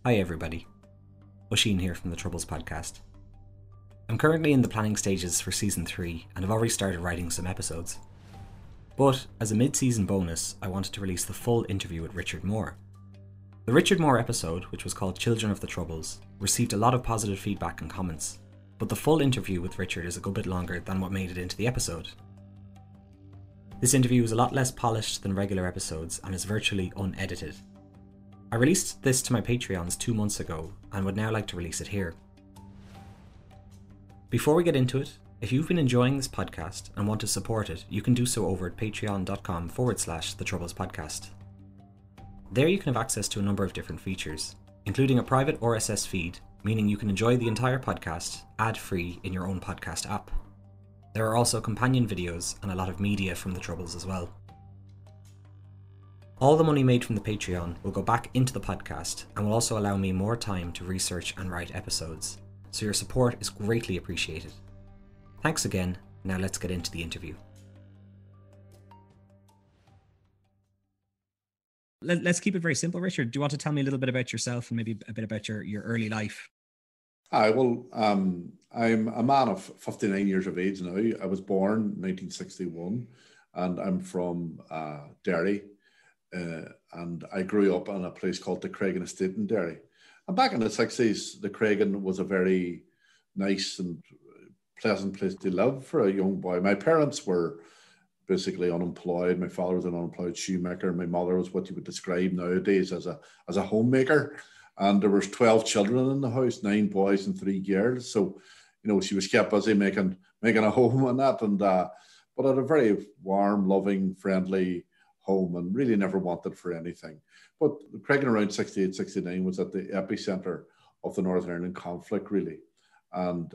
Hi everybody, Oisin here from the Troubles podcast. I'm currently in the planning stages for season 3 and have already started writing some episodes. But as a mid-season bonus, I wanted to release the full interview with Richard Moore. The Richard Moore episode, which was called Children of the Troubles, received a lot of positive feedback and comments, but the full interview with Richard is a good bit longer than what made it into the episode. This interview is a lot less polished than regular episodes and is virtually unedited. I released this to my Patreons 2 months ago and would now like to release it here. Before we get into it, if you've been enjoying this podcast and want to support it, you can do so over at patreon.com/The Troubles Podcast. There you can have access to a number of different features, including a private RSS feed, meaning you can enjoy the entire podcast ad-free in your own podcast app. There are also companion videos and a lot of media from the Troubles as well. All the money made from the Patreon will go back into the podcast and will also allow me more time to research and write episodes, so your support is greatly appreciated. Thanks again, now let's get into the interview. Let's keep it very simple, Richard. Do you want to tell me a little bit about yourself and maybe a bit about your early life? I'm a man of 59 years of age now. I was born in 1961 and I'm from Derry. And I grew up in a place called the Craigan Estate in Derry. And back in the 60s, the Craigan was a very nice and pleasant place to live for a young boy. My parents were basically unemployed. My father was an unemployed shoemaker. My mother was what you would describe nowadays as a homemaker. And there was 12 children in the house, 9 boys and 3 girls. So, she was kept busy making a home and that. And but had a very warm, loving, friendly home and really never wanted for anything. But Craigan around 68, 69 was at the epicenter of the Northern Ireland conflict, really. And,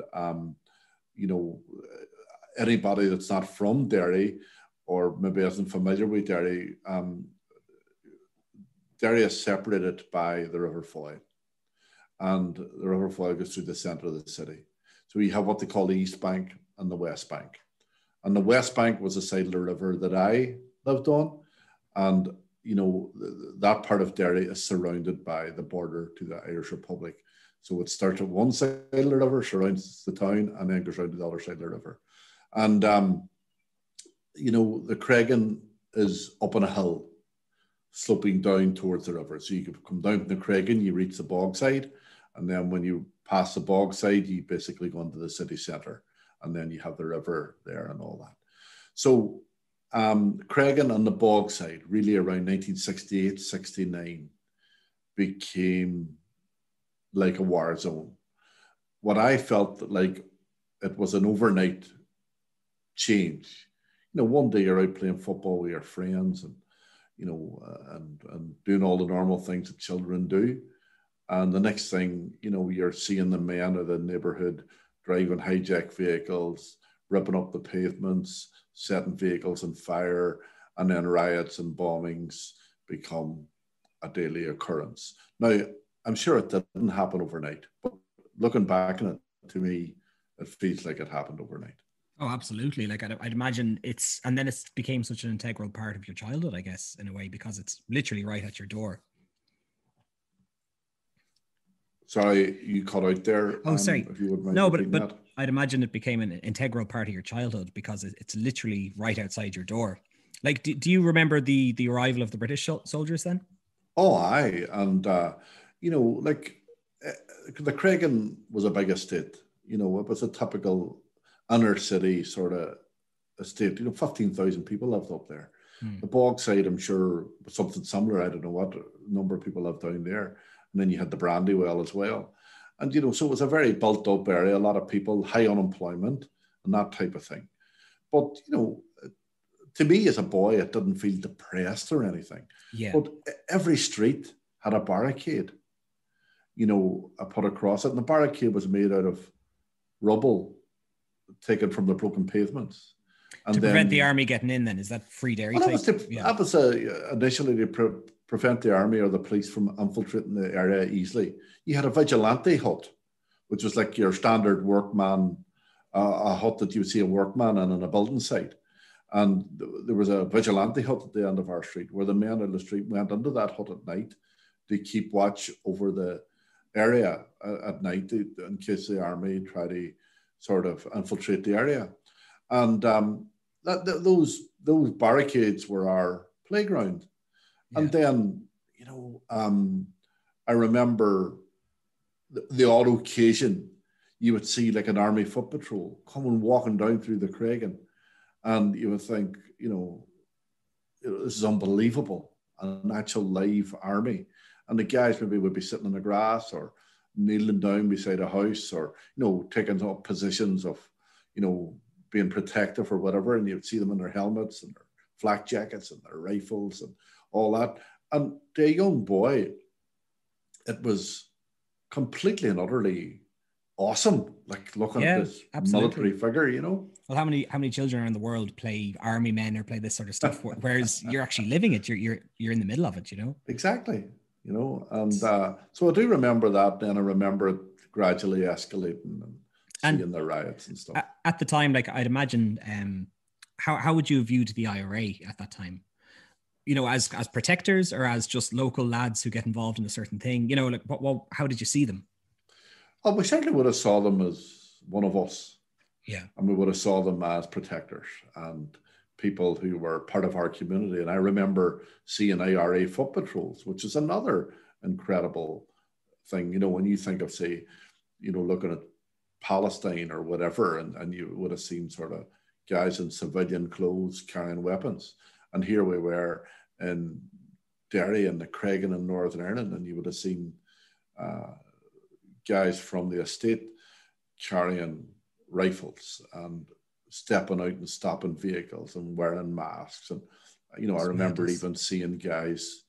anybody that's not from Derry or maybe isn't familiar with Derry, Derry is separated by the River Foyle. And the River Foyle goes through the centre of the city. So you have what they call the East Bank and the West Bank. And the West Bank was the side of the river that I lived on. And, that part of Derry is surrounded by the border to the Irish Republic. So it starts at one side of the river, surrounds the town, and then goes around to the other side of the river. And, the Craigan is up on a hill, sloping down towards the river. So you could come down from the Craigan, you reach the bog side. And then when you pass the bog side, you basically go into the city centre. And then you have the river there and all that. So Craigan on the bog side, really around 1968, 69, became like a war zone. What I felt like it was an overnight change. One day you're out playing football with your friends and, and doing all the normal things that children do. And the next thing, you're seeing the men of the neighbourhood driving hijacked vehicles, ripping up the pavements, setting vehicles on fire, and then riots and bombings become a daily occurrence. Now, I'm sure it didn't happen overnight, but looking back on it, to me, it feels like it happened overnight. Oh, absolutely. Like I'd imagine and then it became such an integral part of your childhood, I guess, in a way, because it's literally right at your door. Sorry, you cut out there. Oh, sorry. If you would mind no, but that. I'd imagine it became an integral part of your childhood because it's literally right outside your door. Like, do you remember the arrival of the British soldiers then? Oh, aye. And, the Craigan was a big estate. It was a typical inner city sort of estate. 15,000 people lived up there. The bog side, I'm sure, was something similar. I don't know what number of people lived down there. And then you had the Brandywell as well. And, so it was a very built up area, a lot of people, high unemployment and that type of thing. But, to me as a boy, it didn't feel depressed or anything. Yeah. But every street had a barricade, I put across it. And the barricade was made out of rubble taken from the broken pavements. And to prevent the army getting in then? Is that free Derry? Well, that was initially to prevent the army or the police from infiltrating the area easily. You had a vigilante hut, which was like your standard workman, a hut that you would see a workman in on a building site. And there was a vigilante hut at the end of our street where the men in the street went into that hut at night to keep watch over the area at night in case the army try to sort of infiltrate the area. And those barricades were our playground. Yeah. And then, I remember the odd occasion you would see like an army foot patrol coming walking down through the Craigan, and you would think, this is unbelievable, an actual live army. And the guys maybe would be sitting in the grass or kneeling down beside a house, or taking up positions of being protective or whatever, and you'd see them in their helmets and their flak jackets and their rifles and all that. And to a young boy, it was completely and utterly awesome, like looking at this military figure, Well, how many children in the world play army men or play this sort of stuff, whereas you're actually living it, you're in the middle of it, Exactly, and so I do remember that. Then I remember it gradually escalating and seeing the riots and stuff. At the time, like I'd imagine, how would you have viewed the IRA at that time? As protectors, or as just local lads who get involved in a certain thing? Like how did you see them? Oh, we certainly would have saw them as one of us. Yeah. And we would have saw them as protectors and people who were part of our community. And I remember seeing IRA foot patrols, which is another incredible thing. When you think of, say, looking at Palestine or whatever, and you would have seen sort of guys in civilian clothes carrying weapons. And here we were in Derry and the Craigan in Northern Ireland, and you would have seen guys from the estate carrying rifles and stepping out and stopping vehicles and wearing masks. And, I remember even seeing guys,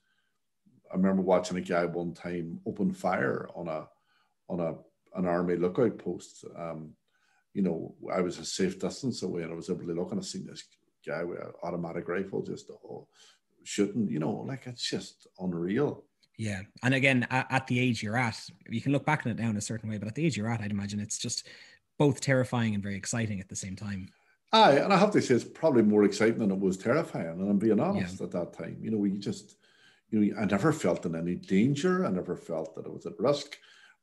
I remember watching a guy one time open fire on an army lookout post. I was a safe distance away, and I was able to look, and I seen this guy with an automatic rifle just shooting, like it's just unreal. Yeah. And again, at the age you're at, you can look back on it now in a certain way, but at the age you're at, I'd imagine it's just both terrifying and very exciting at the same time. Aye, and I have to say it's probably more exciting than it was terrifying. And I'm being honest, at that time, I never felt in any danger. I never felt that I was at risk.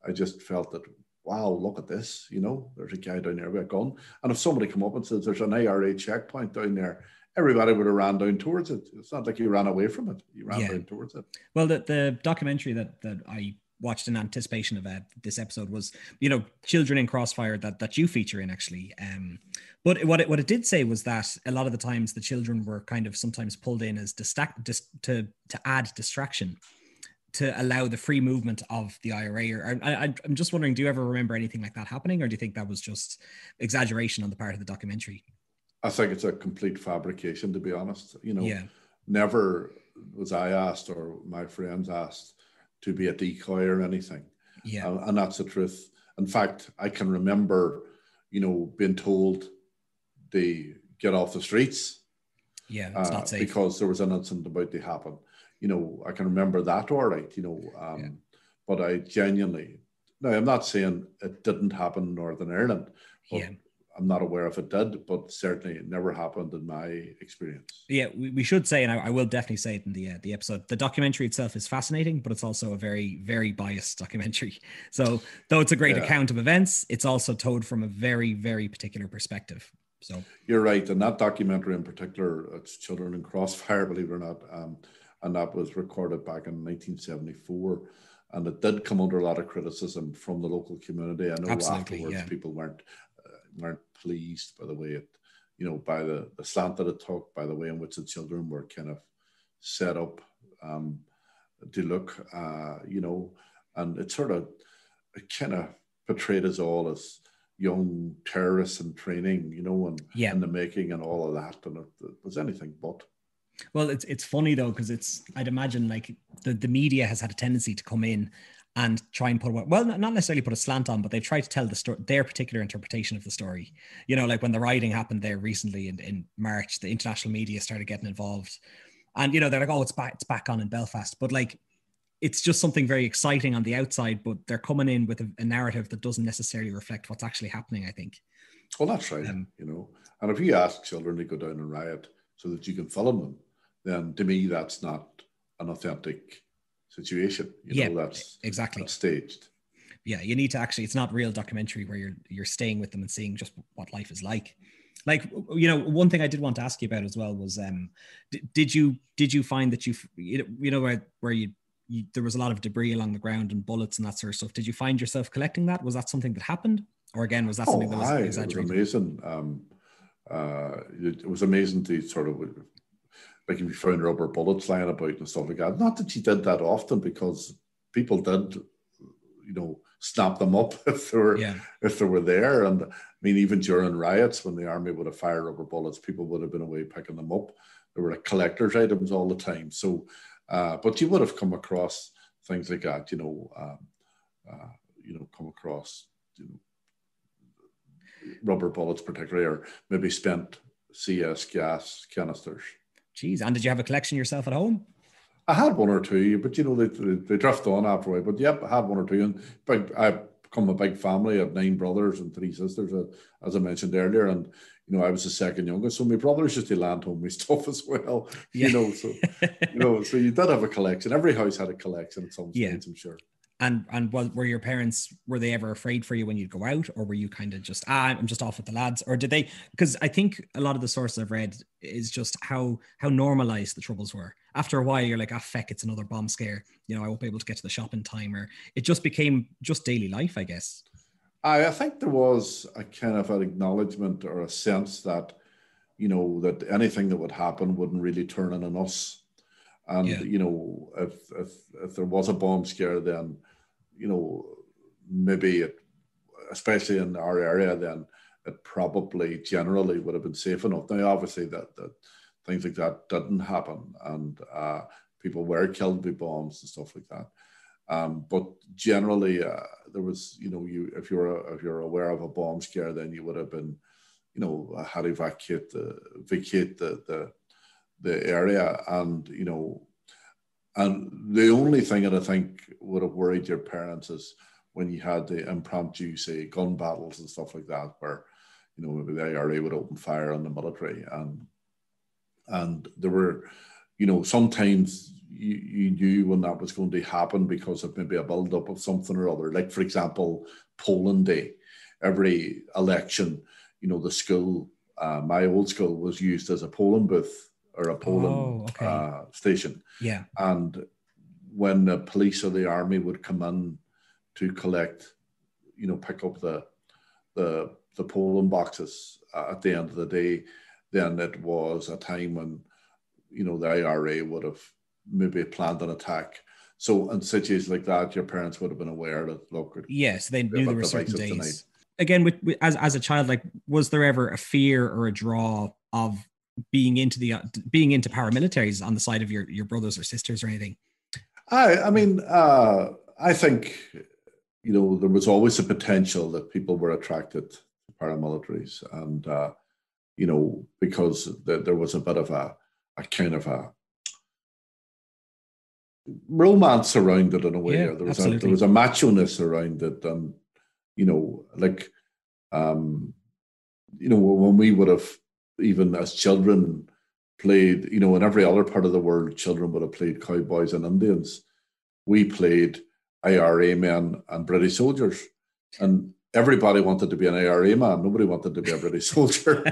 I just felt that, wow, look at this, there's a guy down there with a gun. And if somebody come up and says there's an IRA checkpoint down there, everybody would have ran down towards it. It's not like you ran away from it. You ran down towards it. Well, the documentary that I watched in anticipation of this episode was, Children in Crossfire that you feature in, actually. But what it did say was that a lot of the times the children were kind of sometimes pulled in as to add distraction, to allow the free movement of the IRA. I'm just wondering, do you ever remember anything like that happening, or do you think that was just exaggeration on the part of the documentary? I think it's a complete fabrication, to be honest. Never was I asked or my friends asked to be a decoy or anything. Yeah. And that's the truth. In fact, I can remember, being told to get off the streets. Yeah, it's not safe. Because there was an incident about to happen. I can remember that all right, but I genuinely, now I'm not saying it didn't happen in Northern Ireland, but I'm not aware if it did, but certainly it never happened in my experience. Yeah, we should say, and I will definitely say it in the episode, the documentary itself is fascinating, but it's also a very, very biased documentary. So though it's a great account of events, it's also told from a very, very particular perspective. So you're right. And that documentary in particular, it's Children in Crossfire, believe it or not. And that was recorded back in 1974. And it did come under a lot of criticism from the local community. I know afterwards people weren't pleased by the way it, by the slant that it took, by the way in which the children were kind of set up to look, and it kind of portrayed us all as young terrorists in training, and the making and all of that. And it was anything but. Well, it's funny though, because I'd imagine like the media has had a tendency to come in and try and not necessarily put a slant on, but they try to tell the story, their particular interpretation of the story. Like when the rioting happened there recently in March, the international media started getting involved, and they're like, oh, it's back on in Belfast, but like it's just something very exciting on the outside, but they're coming in with a narrative that doesn't necessarily reflect what's actually happening, I think. Well, that's right. And if you ask children to go down and riot so that you can film them, then to me that's not an authentic situation. That's exactly. That's staged. Yeah, you need to actually, it's not real documentary where you're staying with them and seeing just what life is like. Like, one thing I did want to ask you about as well was, did you find that where there was a lot of debris along the ground and bullets and that sort of stuff? Did you find yourself collecting that? Was that something that happened? Or again, was that something that was exaggerated? It was amazing. It was amazing to sort of, like, if you found rubber bullets lying about and stuff like that. Not that you did that often, because people did, snap them up if they were there. And I mean, even during riots, when the army would have fired rubber bullets, people would have been away picking them up. They were like collector's items all the time. So, but you would have come across things like that, come across, rubber bullets particularly, or maybe spent CS gas canisters. Jeez, and did you have a collection yourself at home? I had one or two, but they drift on after a while. But yep, I had one or two, and I've become a big family. I have 9 brothers and 3 sisters, as I mentioned earlier, and I was the second youngest, so my brothers used to land home with stuff as well. Yeah. So so you did have a collection. Every house had a collection at some stage, I'm sure. And were your parents, were they ever afraid for you when you'd go out, or were you kind of just, I'm just off with the lads? Or did they, because I think a lot of the sources I've read is just how normalized the troubles were. After a while, you're like, feck, it's another bomb scare. I won't be able to get to the shop in time, or it just became just daily life, I guess. I think there was a kind of an acknowledgement or a sense that, that anything that would happen wouldn't really turn on us. And, if there was a bomb scare, then, maybe especially in our area, then it probably generally would have been safe enough. Now, obviously that things like that didn't happen, and people were killed by bombs and stuff like that. But generally, there was, if you're aware of a bomb scare, then you would have been, had to vacate the area, and and the only thing that I think would have worried your parents is when you had the impromptu, say, gun battles and stuff like that, where maybe the IRA would open fire on the military, and there were, sometimes you knew when that was going to happen because of maybe a build-up of something or other. Like, for example, polling day. Every election, the school, my old school, was used as a polling booth or a polling station. Yeah. And when the police or the army would come in to collect, pick up the polling boxes at the end of the day, then it was a time when, the IRA would have maybe planned an attack. So in situations like that, your parents would have been aware that, look, yes, they knew there were certain days. Tonight. Again, as a child, like, was there ever a fear or a draw of being into paramilitaries on the side of your brothers or sisters or anything? I mean, I think, there was always a potential that people were attracted to paramilitaries, and because there was a bit of a kind of a romance around it in a way. Yeah, there was a macho-ness around it, and when we would have, even as children, played, in every other part of the world, children would have played cowboys and Indians. We played IRA men and British soldiers, and everybody wanted to be an IRA man. Nobody wanted to be a British soldier.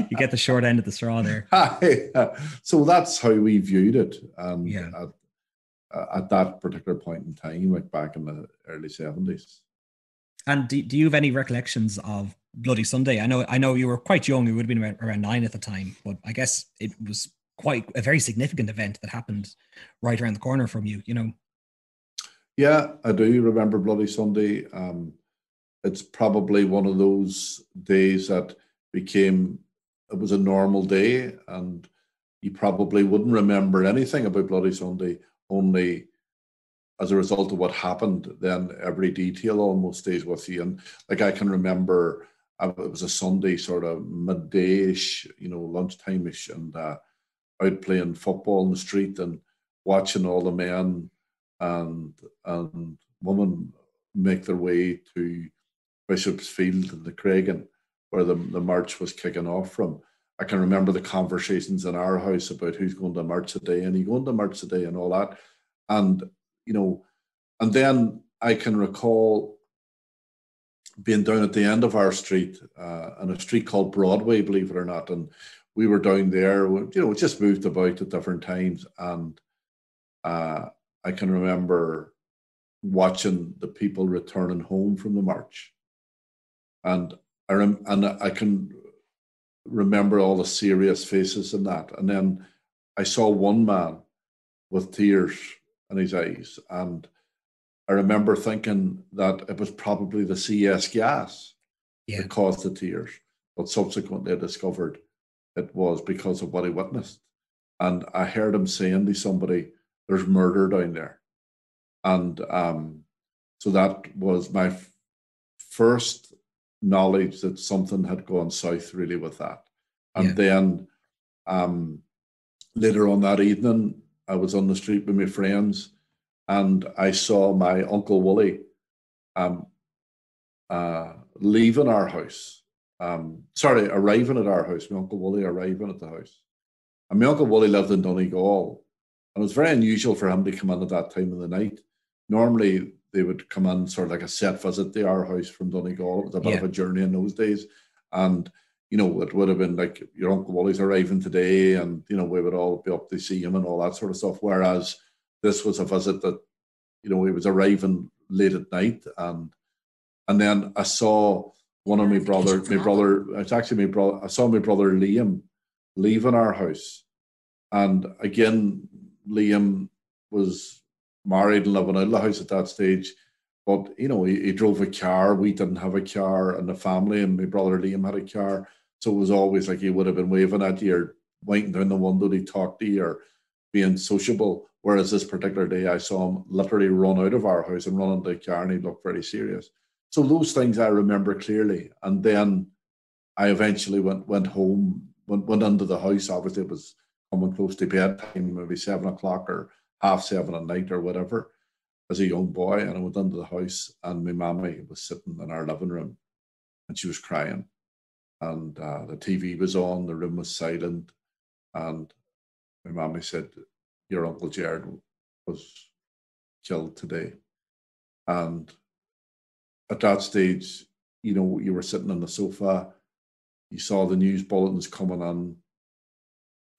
You get the short end of the straw there. So that's how we viewed it. At that particular point in time, like back in the early 70s. And do you have any recollections of Bloody Sunday? I know you were quite young. You would have been around 9 at the time, but I guess it was quite a very significant event that happened right around the corner from you, Yeah, I do remember Bloody Sunday. It's probably one of those days that it was a normal day, and you probably wouldn't remember anything about Bloody Sunday, only as a result of what happened. Then every detail almost stays with you. And like, I can remember it was a Sunday, sort of midday-ish, lunchtime-ish, and out playing football in the street and watching all the men and women make their way to Bishop's Field in the Craigan, where the march was kicking off from. I can remember the conversations in our house about who's going to march today, and you going to march today, and all that. And and then I can recall being down at the end of our street, on a street called Broadway, believe it or not. And we were down there, we just moved about at different times. And I can remember watching the people returning home from the march. And I can remember all the serious faces in that. And then I saw one man with tears in his eyes. And I remember thinking that it was probably the CS gas that caused the tears. But subsequently I discovered it was because of what he witnessed. And I heard him saying to somebody, there's murder down there. And so that was my first knowledge that something had gone south really with that. And then later on that evening, I was on the street with my friends and I saw my Uncle Wooly leaving our house. Arriving at our house. My Uncle Wooly arriving at the house. And my Uncle Wooly lived in Donegal. And it was very unusual for him to come in at that time of the night. Normally, they would come in sort of like a set visit to our house from Donegal. It was a bit of a journey in those days. And, it would have been like, your Uncle Wally's arriving today, and, we would all be up to see him and all that sort of stuff. Whereas this was a visit that, he was arriving late at night. And then I saw one of I saw my brother Liam leaving our house. And again, Liam was married and living out of the house at that stage. But, he drove a car. We didn't have a car in the family, and my brother Liam had a car. So it was always like he would have been waving at you or waiting down the window to talk to you or being sociable. Whereas this particular day, I saw him literally run out of our house and run into the car, and he looked very serious. So those things I remember clearly. And then I eventually went home, went into the house. Obviously, it was coming close to bedtime, maybe 7 o'clock or 7:30 at night or whatever, as a young boy. And I went into the house, and my mammy was sitting in our living room, and she was crying. And the TV was on, the room was silent. And my mammy said, your Uncle Jared was killed today. And at that stage, you were sitting on the sofa, you saw the news bulletins coming on,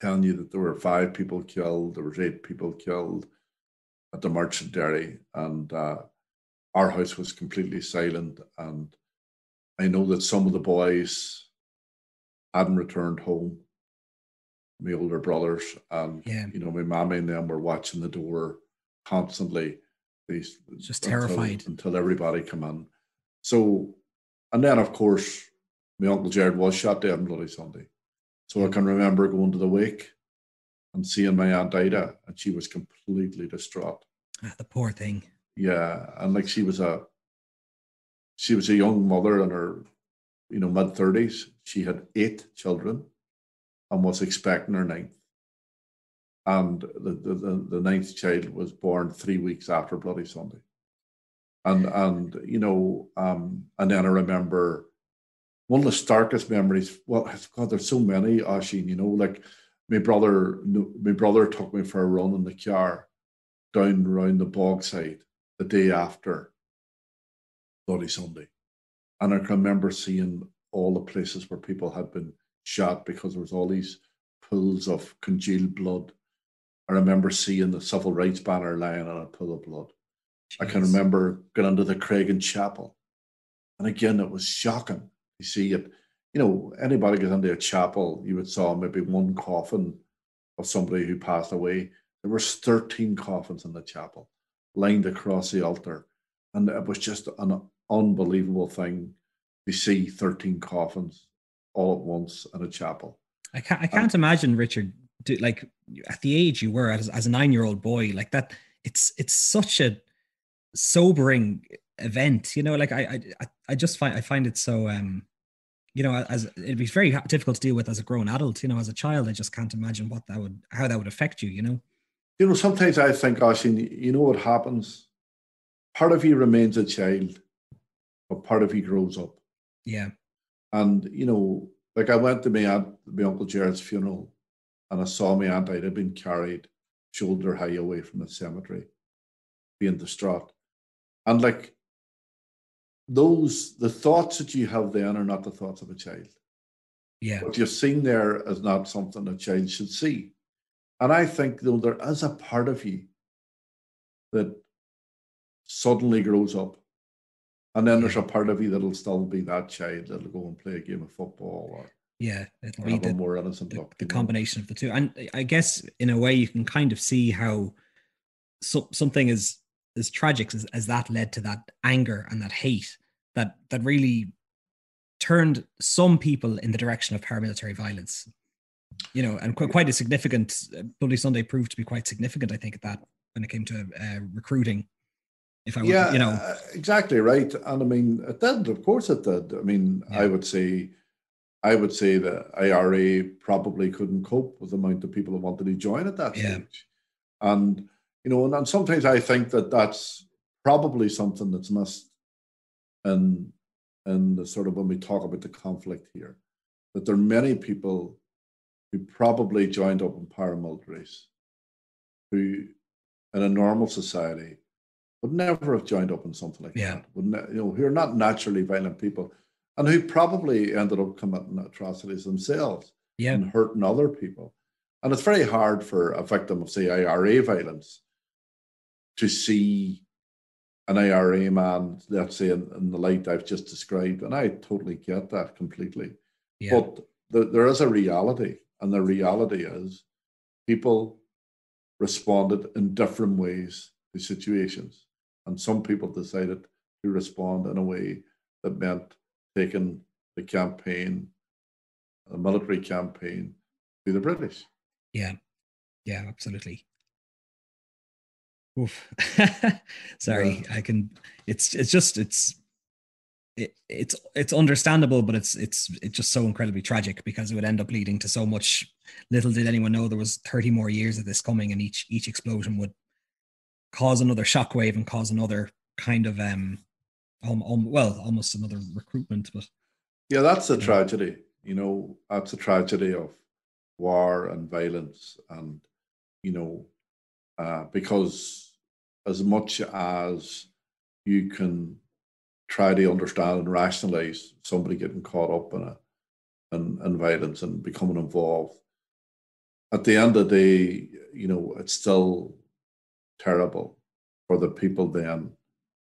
telling you that there were 5 people killed, there was 8 people killed at the Merchant Dairy, and our house was completely silent. And I know that some of the boys hadn't returned home, my older brothers, and my mammy and them were watching the door constantly. Just terrified until everybody come in. So, and then of course, my Uncle Jared was shot dead on Bloody Sunday. So I can remember going to the wake and seeing my Aunt Ida, and she was completely distraught. The poor thing. Yeah, and like she was a young mother in her, mid-30s. She had 8 children and was expecting her 9th. And the 9th child was born 3 weeks after Bloody Sunday. And then I remember one of the starkest memories. Well, God, there's so many, Oisín, like my brother took me for a run in the car down around the Bogside the day after Bloody Sunday. And I can remember seeing all the places where people had been shot, because there was all these pools of congealed blood. I remember seeing the civil rights banner lying on a pool of blood. Jeez. I can remember going into the Craigan Chapel. And again, it was shocking to see it. Anybody gets into a chapel, you would saw maybe one coffin of somebody who passed away. There was 13 coffins in the chapel lined across the altar. And it was just an unbelievable thing to see 13 coffins all at once in a chapel. I can't imagine, Richard, like at the age you were as a 9-year-old boy, like that. It's such a sobering event, like I just find it so as it'd be very difficult to deal with as a grown adult. As a child, I just can't imagine how that would affect you. Sometimes I think, Oisín, what happens? Part of you remains a child, but part of you grows up. Yeah. And like I went to my Uncle Jared's funeral, and I saw my Aunt Ida being carried shoulder high away from the cemetery, being distraught. And like, the thoughts that you have then are not the thoughts of a child. Yeah. What you've seen there is not something a child should see. And I think, though, there is a part of you that suddenly grows up. And then there's a part of you that'll still be that child that'll go and play a game of football or it'll or be have a more innocent look. the combination of the two. And I guess in a way you can kind of see how something as tragic as that led to that anger and that hate that really turned some people in the direction of paramilitary violence. And quite a significant. Bloody Sunday proved to be quite significant, I think, at that when it came to recruiting. If I were, exactly right. And I mean, it did. Of course, it did. I mean, I would say the IRA probably couldn't cope with the amount of people who wanted to join at that stage. And and sometimes I think that that's probably something that's missed in the sort of when we talk about the conflict here, that there are many people who probably joined up in paramilitaries who, in a normal society, would never have joined up in something like that. Who are not naturally violent people, and who probably ended up committing atrocities themselves and hurting other people. And it's very hard for a victim of, say, IRA violence to see an IRA man, let's say, in the light I've just described. And I totally get that completely. Yeah. But there is a reality, and the reality is people responded in different ways to situations. And some people decided to respond in a way that meant taking the military campaign, to the British. Yeah, absolutely. Oof. Sorry, I can. It's understandable, but it's just so incredibly tragic because it would end up leading to so much. Little did anyone know there was 30 more years of this coming, and each explosion would cause another shockwave and cause another kind of almost another recruitment. But that's a tragedy. That's a tragedy of war and violence, and because as much as you can try to understand and rationalize somebody getting caught up in violence and becoming involved, at the end of the day, it's still terrible for the people then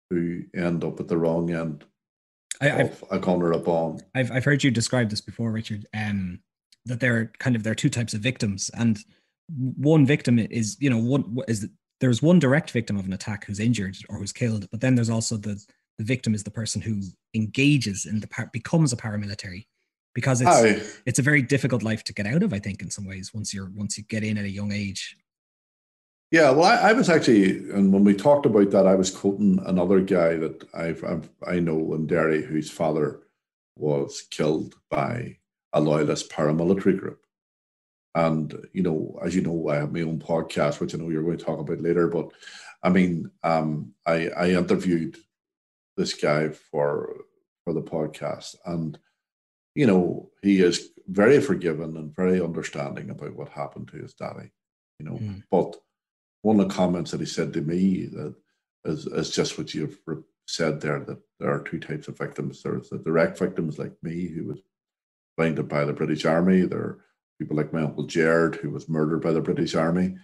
who end up at the wrong end of a gun or a bomb. I've heard you describe this before, Richard, that there are two types of victims, and one victim is, there's one direct victim of an attack who's injured or who's killed, but then there's also the victim is the person who engages in becomes a paramilitary, because it's a very difficult life to get out of, I think, in some ways, once you get in at a young age. Yeah, well, I was actually, and when we talked about that, I was quoting another guy that I know in Derry, whose father was killed by a loyalist paramilitary group. And, as you know, I have my own podcast, which I know you're going to talk about later. But I mean, I interviewed this guy for the podcast, and, he is very forgiving and very understanding about what happened to his daddy, But one of the comments that he said to me that is just what you've said there, that there are two types of victims. There's the direct victims like me, who was blinded by the British Army. There are people like my Uncle Gerard, who was murdered by the British Army.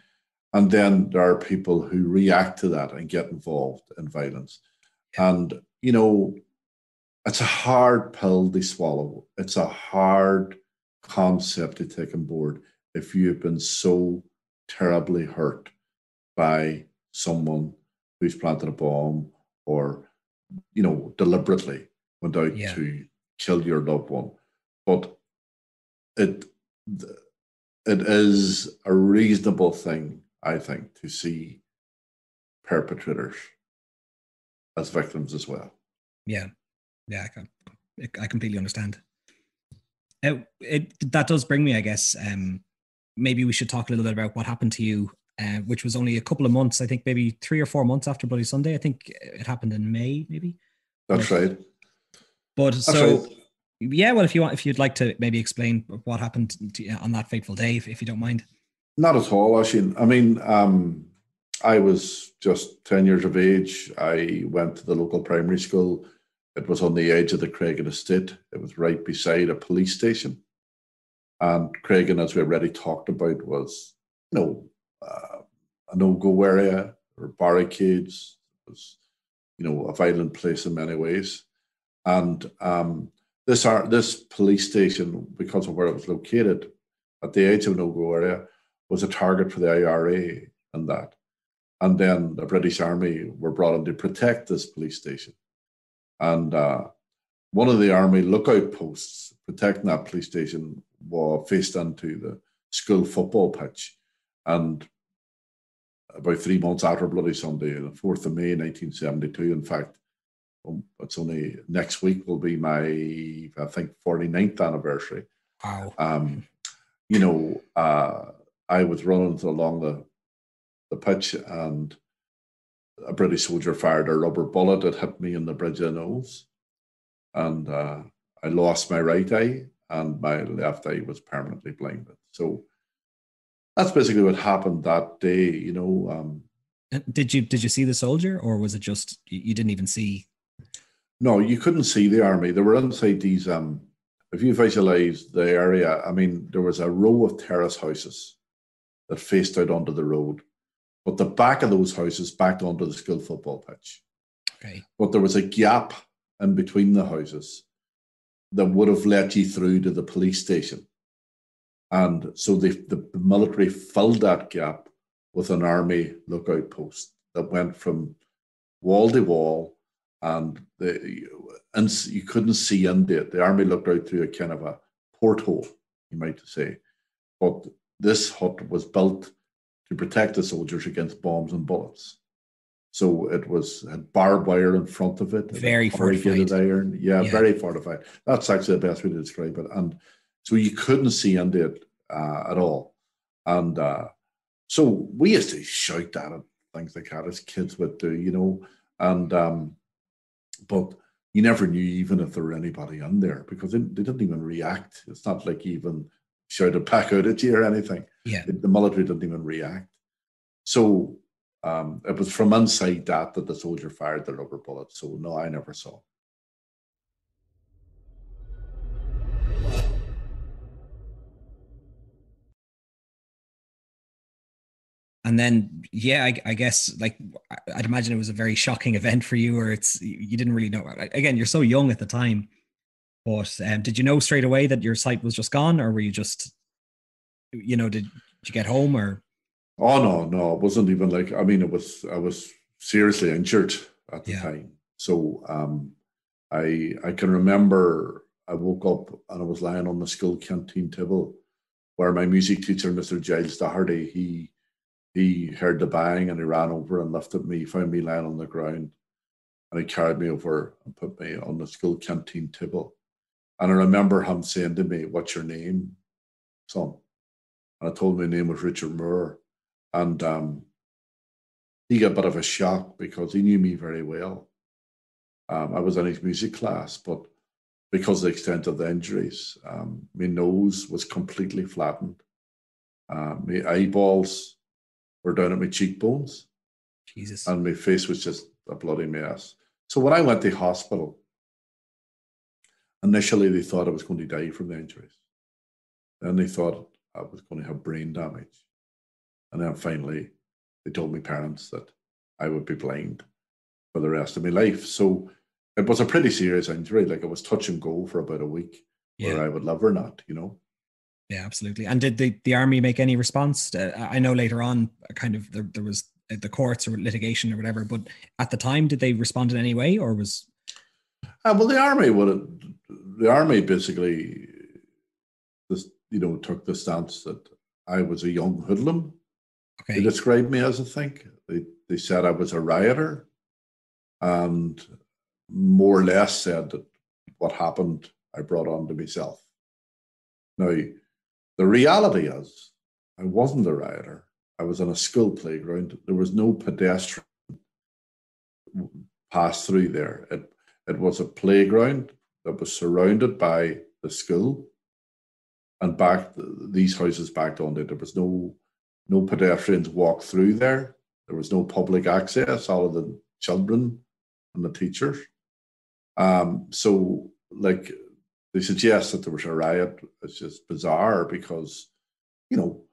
And then there are people who react to that and get involved in violence. And, it's a hard pill to swallow. It's a hard concept to take on board if you have been so terribly hurt by someone who's planted a bomb or, deliberately went out to kill your loved one. But it is a reasonable thing, I think, to see perpetrators as victims as well. Yeah, I completely understand. That does bring me, I guess, maybe we should talk a little bit about what happened to you, which was only a couple of months, I think maybe 3 or 4 months after Bloody Sunday. I think it happened in May, maybe. That's right. But yeah, well, if you'd like to maybe explain what happened to you on that fateful day, if you don't mind. Not at all, Oisin. I mean, I was just 10 years of age. I went to the local primary school It was on the edge of the Craigan estate. It was right beside a police station. And Craigan, as we already talked about, was, a no-go area or barricades. It was, a violent place in many ways. And this police station, because of where it was located, at the edge of no-go area, was a target for the IRA and that. And then the British Army were brought in to protect this police station. And one of the Army lookout posts protecting that police station was faced into the school football pitch. And about 3 months after Bloody Sunday, the 4th of May, 1972, in fact, it's only next week will be my, I think, 49th anniversary. Wow. I was running along the pitch, and a British soldier fired a rubber bullet. It hit me in the bridge of the nose, and I lost my right eye, and my left eye was permanently blinded. So that's basically what happened that day. Did you see the soldier, or was it just you didn't even see? No, you couldn't see the Army. They were inside these. If you visualize the area, I mean, there was a row of terrace houses that faced out onto the road, but the back of those houses backed onto the school football pitch. Okay. But there was a gap in between the houses that would have let you through to the police station. And so the military filled that gap with an Army lookout post that went from wall to wall, and you couldn't see into it. The Army looked out through a kind of a porthole, you might say. But this hut was built to protect the soldiers against bombs and bullets. So it had barbed wire in front of it. Very fortified. Iron. Yeah, very fortified. That's actually the best way to describe it. And so you couldn't see into it at all. And so we used to shout at it, things like that, as kids would do, And but you never knew even if there were anybody in there, because they didn't even react. It's not like you even shouted back out at you or anything. Yeah. The military didn't even react. So it was from inside that the soldier fired the rubber bullet. So no, I never saw. And then, I guess, like, I'd imagine it was a very shocking event for you, or you didn't really know. Again, you're so young at the time, but did you know straight away that your sight was just gone, or were you just, did you get home, or? Oh, no, it wasn't even like, I mean, I was seriously injured at the time. So I can remember I woke up and I was lying on the school canteen table where my music teacher, Mr. Giles Doherty, he heard the bang and he ran over and lifted me, found me lying on the ground, and he carried me over and put me on the school canteen table. And I remember him saying to me, "What's your name, son?" And I told him my name was Richard Moore. And he got a bit of a shock because he knew me very well. I was in his music class, but because of the extent of the injuries, my nose was completely flattened. My eyeballs were down at my cheekbones. Jesus. And my face was just a bloody mess. So when I went to hospital, initially they thought I was going to die from the injuries. Then they thought I was going to have brain damage. And then finally, they told my parents that I would be blind for the rest of my life. So it was a pretty serious injury. Like, it was touch and go for about a week, whether I would live or not, Yeah, absolutely. And did the Army make any response? I know later on, kind of there was the courts or litigation or whatever, but at the time, did they respond in any way, or was? Well, the Army basically, took the stance that I was a young hoodlum. Okay. They described me as, I think, they said I was a rioter, and more or less said that what happened I brought on to myself. Now, the reality is, I wasn't a rioter. I was on a school playground. There was no pedestrian pass through there. It was a playground that was surrounded by the school, and these houses backed onto it. There was no pedestrians walk through there. There was no public access other than children and the teachers. So, like, they suggest that there was a riot. It's just bizarre because, you know,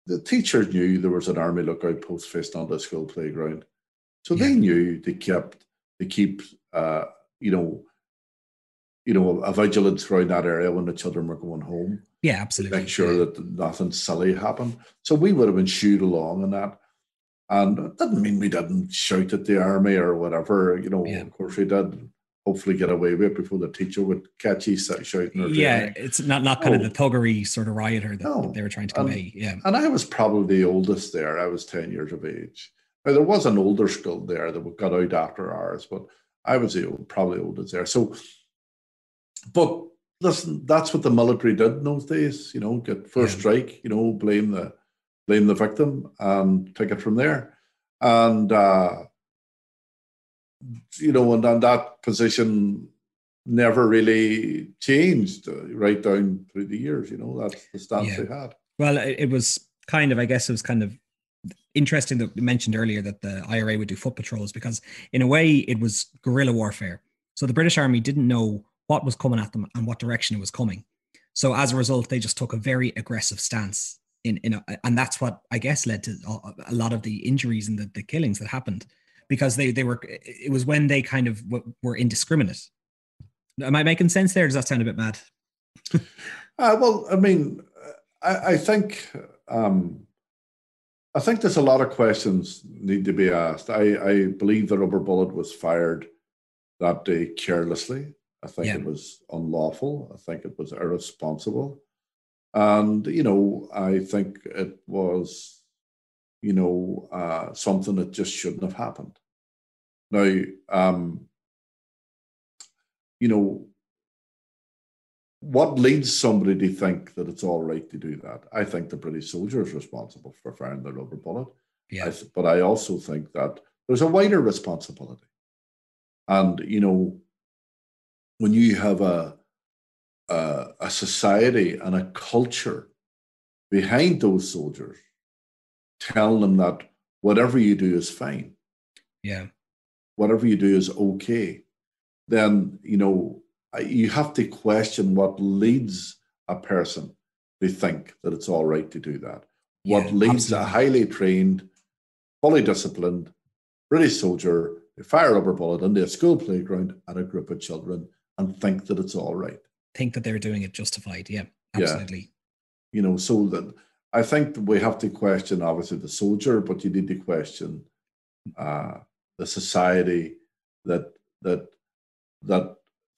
the teachers knew there was an army lookout post facing on the school playground. So Yeah. they knew they keep, you know, a vigilance around that area when the children were going home. Yeah, To absolutely. make sure that nothing silly happened. So we would have been shooed along in that. And it didn't mean we didn't shout at the army or whatever. You know, of course we did. Hopefully get away with it before the teacher would catch you shouting or Yeah, draining. it's not kind of the thuggery sort of rioter that they were trying to convey. And I was probably the oldest there. I was 10 years of age. Now, there was an older school there that got out after ours, but I was probably oldest there. So, but listen, that's what the military did in those days. You know, get first strike. You know, blame the victim and take it from there. And you know, and that position never really changed right down through the years. You know, that's the stance they had. Well, it was kind of, I guess it was kind of interesting that you mentioned earlier that the IRA would do foot patrols, because in a way it was guerrilla warfare. So the British Army didn't know what was coming at them and what direction it was coming. So as a result, they just took a very aggressive stance and that's what I guess led to a lot of the injuries and the killings that happened, because it was when they kind of were indiscriminate. Am I making sense there? Does that sound a bit mad? Well, I mean, I think there's a lot of questions need to be asked. I believe the rubber bullet was fired that day carelessly. I think it was unlawful. I think it was irresponsible. And, you know, I think it was, you know, something that just shouldn't have happened. Now, you know, what leads somebody to think that it's all right to do that? I think the British soldier is responsible for firing the rubber bullet. Yeah. But I also think that there's a wider responsibility. And, you know, when you have a society and a culture behind those soldiers, telling them that whatever you do is fine. Yeah. Whatever you do is okay. Then, you know, you have to question what leads a person to think that it's all right to do that. What leads a highly trained, fully disciplined British soldier to fire a rubber bullet into a school playground at a group of children and think that it's all right. Think that they're doing it justified. Yeah, absolutely. Yeah. You know, so that I think we have to question, obviously, the soldier, but you need to question the society that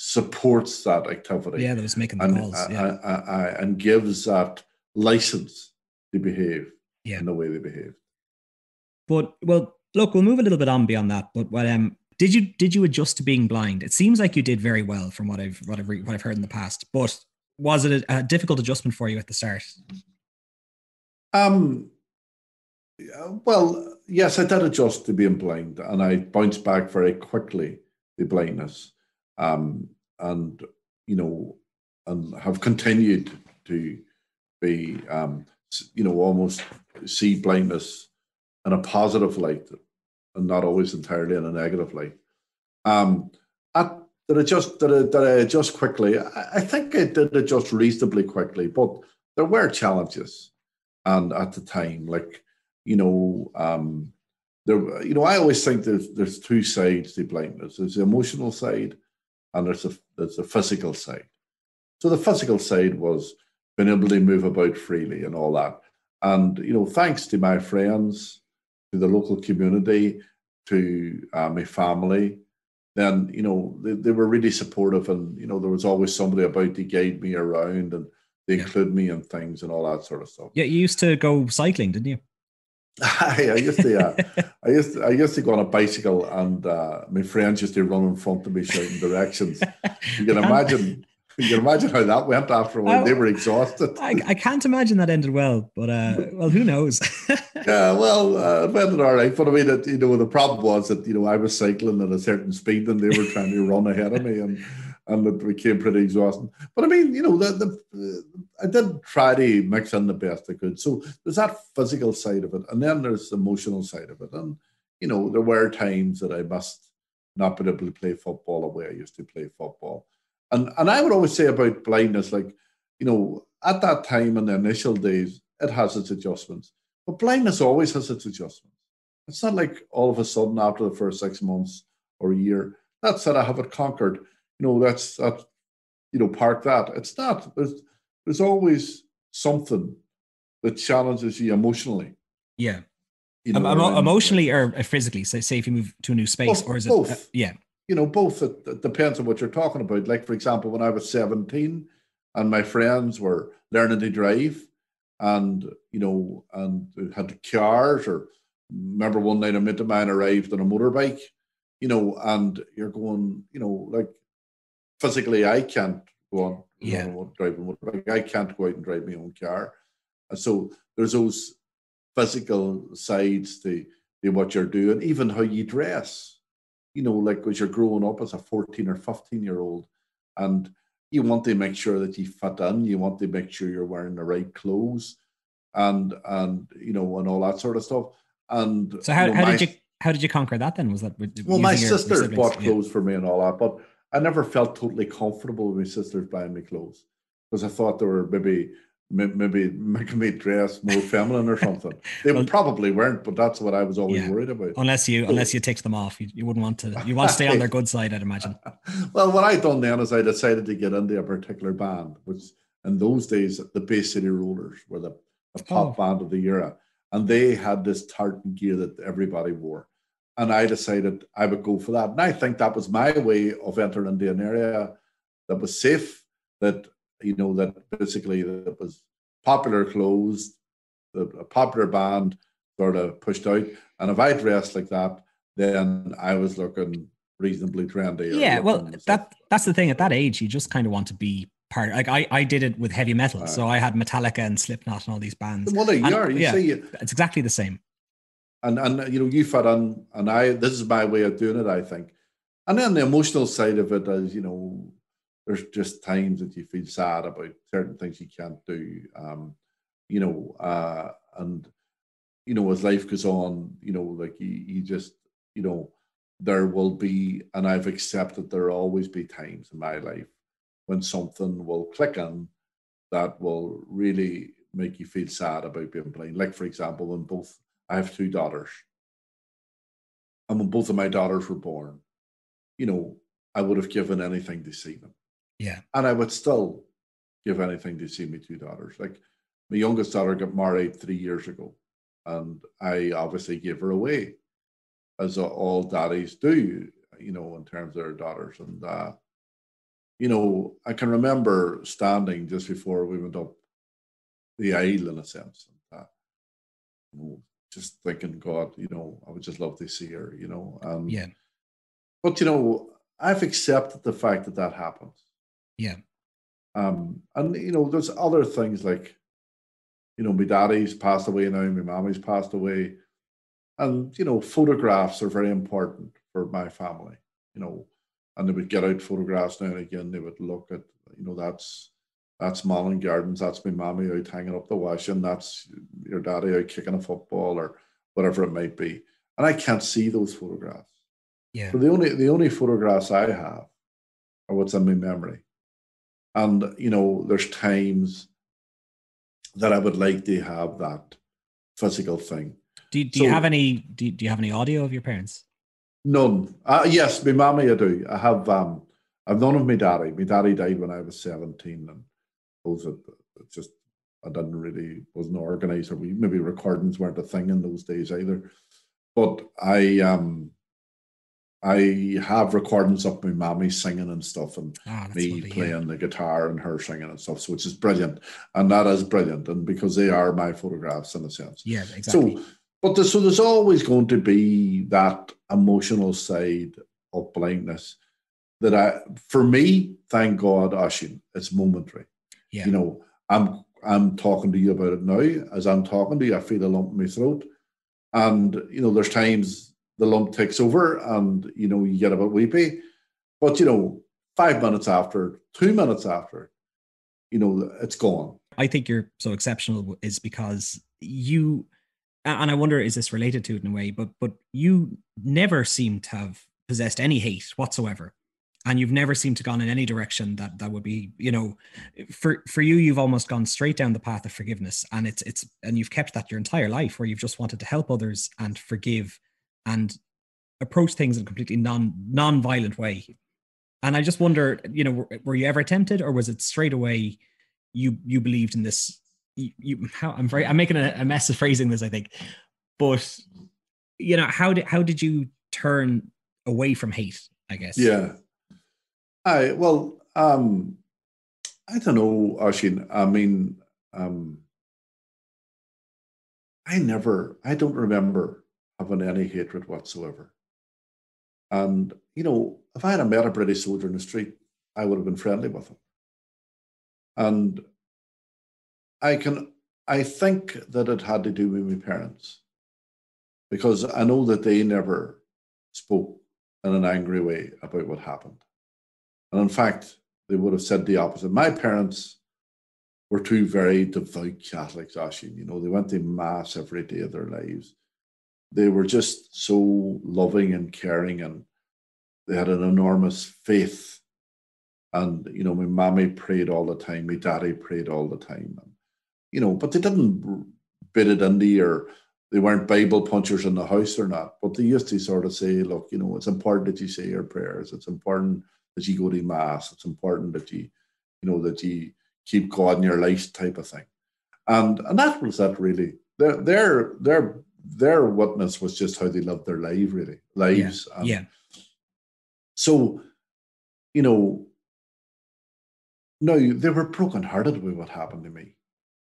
supports that activity. Yeah, that was making the calls. And gives that license to behave in the way they behave. But, well, look, we'll move a little bit on beyond that. But did you adjust to being blind? It seems like you did very well from what I've heard in the past. But was it a difficult adjustment for you at the start? Well, yes, I did adjust to being blind, and I bounced back very quickly to blindness, and you know, and have continued to be, you know, almost see blindness in a positive light, and not always entirely in a negative light. Did I adjust quickly? I think I did adjust reasonably quickly, but there were challenges, and at the time, like, you know, you know, I always think there's two sides to blindness. There's the emotional side, and there's the physical side. So the physical side was being able to move about freely and all that. And, you know, thanks to my friends, to the local community, to my family, then, you know, they were really supportive. And, you know, there was always somebody about to guide me around and they include me in things and all that sort of stuff. Yeah, you used to go cycling, didn't you? I used to go on a bicycle, and my friends used to run in front of me shouting directions. You can imagine how that went after a while. They were exhausted. I can't imagine that ended well, but well, who knows? Yeah, well, it ended all right. But I mean, you know, the problem was that, you know, I was cycling at a certain speed and they were trying to run ahead of me, and it became pretty exhausting. But I mean, you know, I did try to mix in the best I could. So there's that physical side of it, and then there's the emotional side of it. And, you know, there were times that I missed not being able to play football the way I used to play football. And I would always say about blindness, like, at that time in the initial days, it has its adjustments. But blindness always has its adjustments. It's not like all of a sudden after the first 6 months or a year, that's it, I have it conquered. That's park that. It's not. There's always something that challenges you emotionally. Yeah. Emotionally or physically? Say if you move to a new space, or is it both? Yeah. Both. It depends on what you're talking about. Like, for example, when I was 17 and my friends were learning to drive and had cars, or remember one night a mate of mine arrived on a motorbike, and you're going, like, physically I can't go on driving a motorbike. I can't go out and drive my own car. And so there's those physical sides to what you're doing, even how you dress. Like as you're growing up as a 14 or 15-year-old, and you want to make sure that you fit in, you want to make sure you're wearing the right clothes, and all that sort of stuff. And so how did you conquer that then? Was that my sisters bought clothes for me and all that, but I never felt totally comfortable with my sisters buying me clothes because I thought they were maybe making me dress more feminine or something. They probably weren't, but that's what I was always worried about. Unless you take them off, you wouldn't want to. You want to stay on their good side, I'd imagine. Well, what I done then is I decided to get into a particular band, which in those days the Bay City Rollers were the pop band of the era, and they had this tartan gear that everybody wore, and I decided I would go for that. And I think that was my way of entering into an area that was safe, that basically that was popular clothes, a popular band sort of pushed out. And if I dressed like that, then I was looking reasonably trendy. Yeah, well, that's the thing. At that age, you just kind of want to be part. Like I did it with heavy metal, so I had Metallica and Slipknot and all these bands. Well, it's exactly the same. And you fit in, and this is my way of doing it, I think. And then the emotional side of it is, there's just times that you feel sad about certain things you can't do, and as life goes on, like you just, there will be, and I've accepted there will always be times in my life when something will click in that will really make you feel sad about being blind. Like, for example, when I have 2 daughters, and when both of my daughters were born, I would have given anything to see them. Yeah. And I would still give anything to see my 2 daughters. Like, my youngest daughter got married 3 years ago, and I obviously gave her away, as all daddies do, in terms of their daughters. And, I can remember standing just before we went up the aisle, in a sense, and, just thinking, God, I would just love to see her, yeah. But, I've accepted the fact that happens. Yeah. And there's other things like, my daddy's passed away now, my mommy's passed away. And, photographs are very important for my family, and they would get out photographs now and again. They would look at, that's Mullen Gardens, that's my mommy out hanging up the washing, that's your daddy out kicking a football or whatever it might be. And I can't see those photographs. Yeah. So the only photographs I have are what's in my memory. And, there's times that I would like to have that physical thing. Do you have any audio of your parents? None. Yes, my mommy I do. I have I've none of my daddy. My daddy died when I was 17, and I wasn't organized, or maybe recordings weren't a thing in those days either. But I have recordings of my mommy singing and stuff, and me lovely, playing the guitar and her singing and stuff, so which is brilliant. And that is brilliant, and because they are my photographs in a sense. Yeah, exactly. So there's always going to be that emotional side of blindness that for me, thank God, Oisín, it's momentary. Yeah. I'm talking to you about it now. As I'm talking to you, I feel a lump in my throat. And, there's times the lump takes over and, you get a bit weepy. But, 5 minutes after, 2 minutes after, it's gone. I think you're so exceptional is because you, and I wonder, is this related to it in a way, but you never seem to have possessed any hate whatsoever. And you've never seemed to gone in any direction that would be, for you, you've almost gone straight down the path of forgiveness. And and you've kept that your entire life, where you've just wanted to help others and forgive and approach things in a completely non-violent way. And I just wonder, were you ever tempted, or was it straight away you believed in this? I'm making a mess of phrasing this, I think, but how did you turn away from hate, I guess? Yeah. I don't know, Oisin. I mean, I don't remember having any hatred whatsoever. And, if I had met a British soldier in the street, I would have been friendly with him. And I think that it had to do with my parents, because I know that they never spoke in an angry way about what happened. And in fact, they would have said the opposite. My parents were two very devout Catholics, Oisin. They went to Mass every day of their lives. They were just so loving and caring, and they had an enormous faith. And, my mommy prayed all the time. My daddy prayed all the time. And, but they didn't bid it into you, or they weren't Bible punchers in the house or not. But they used to sort of say, look, it's important that you say your prayers. It's important that you go to Mass. It's important that that you keep God in your life, type of thing. And that was that, really. Their witness was just how they lived their lives. Yeah. So, no, they were brokenhearted with what happened to me.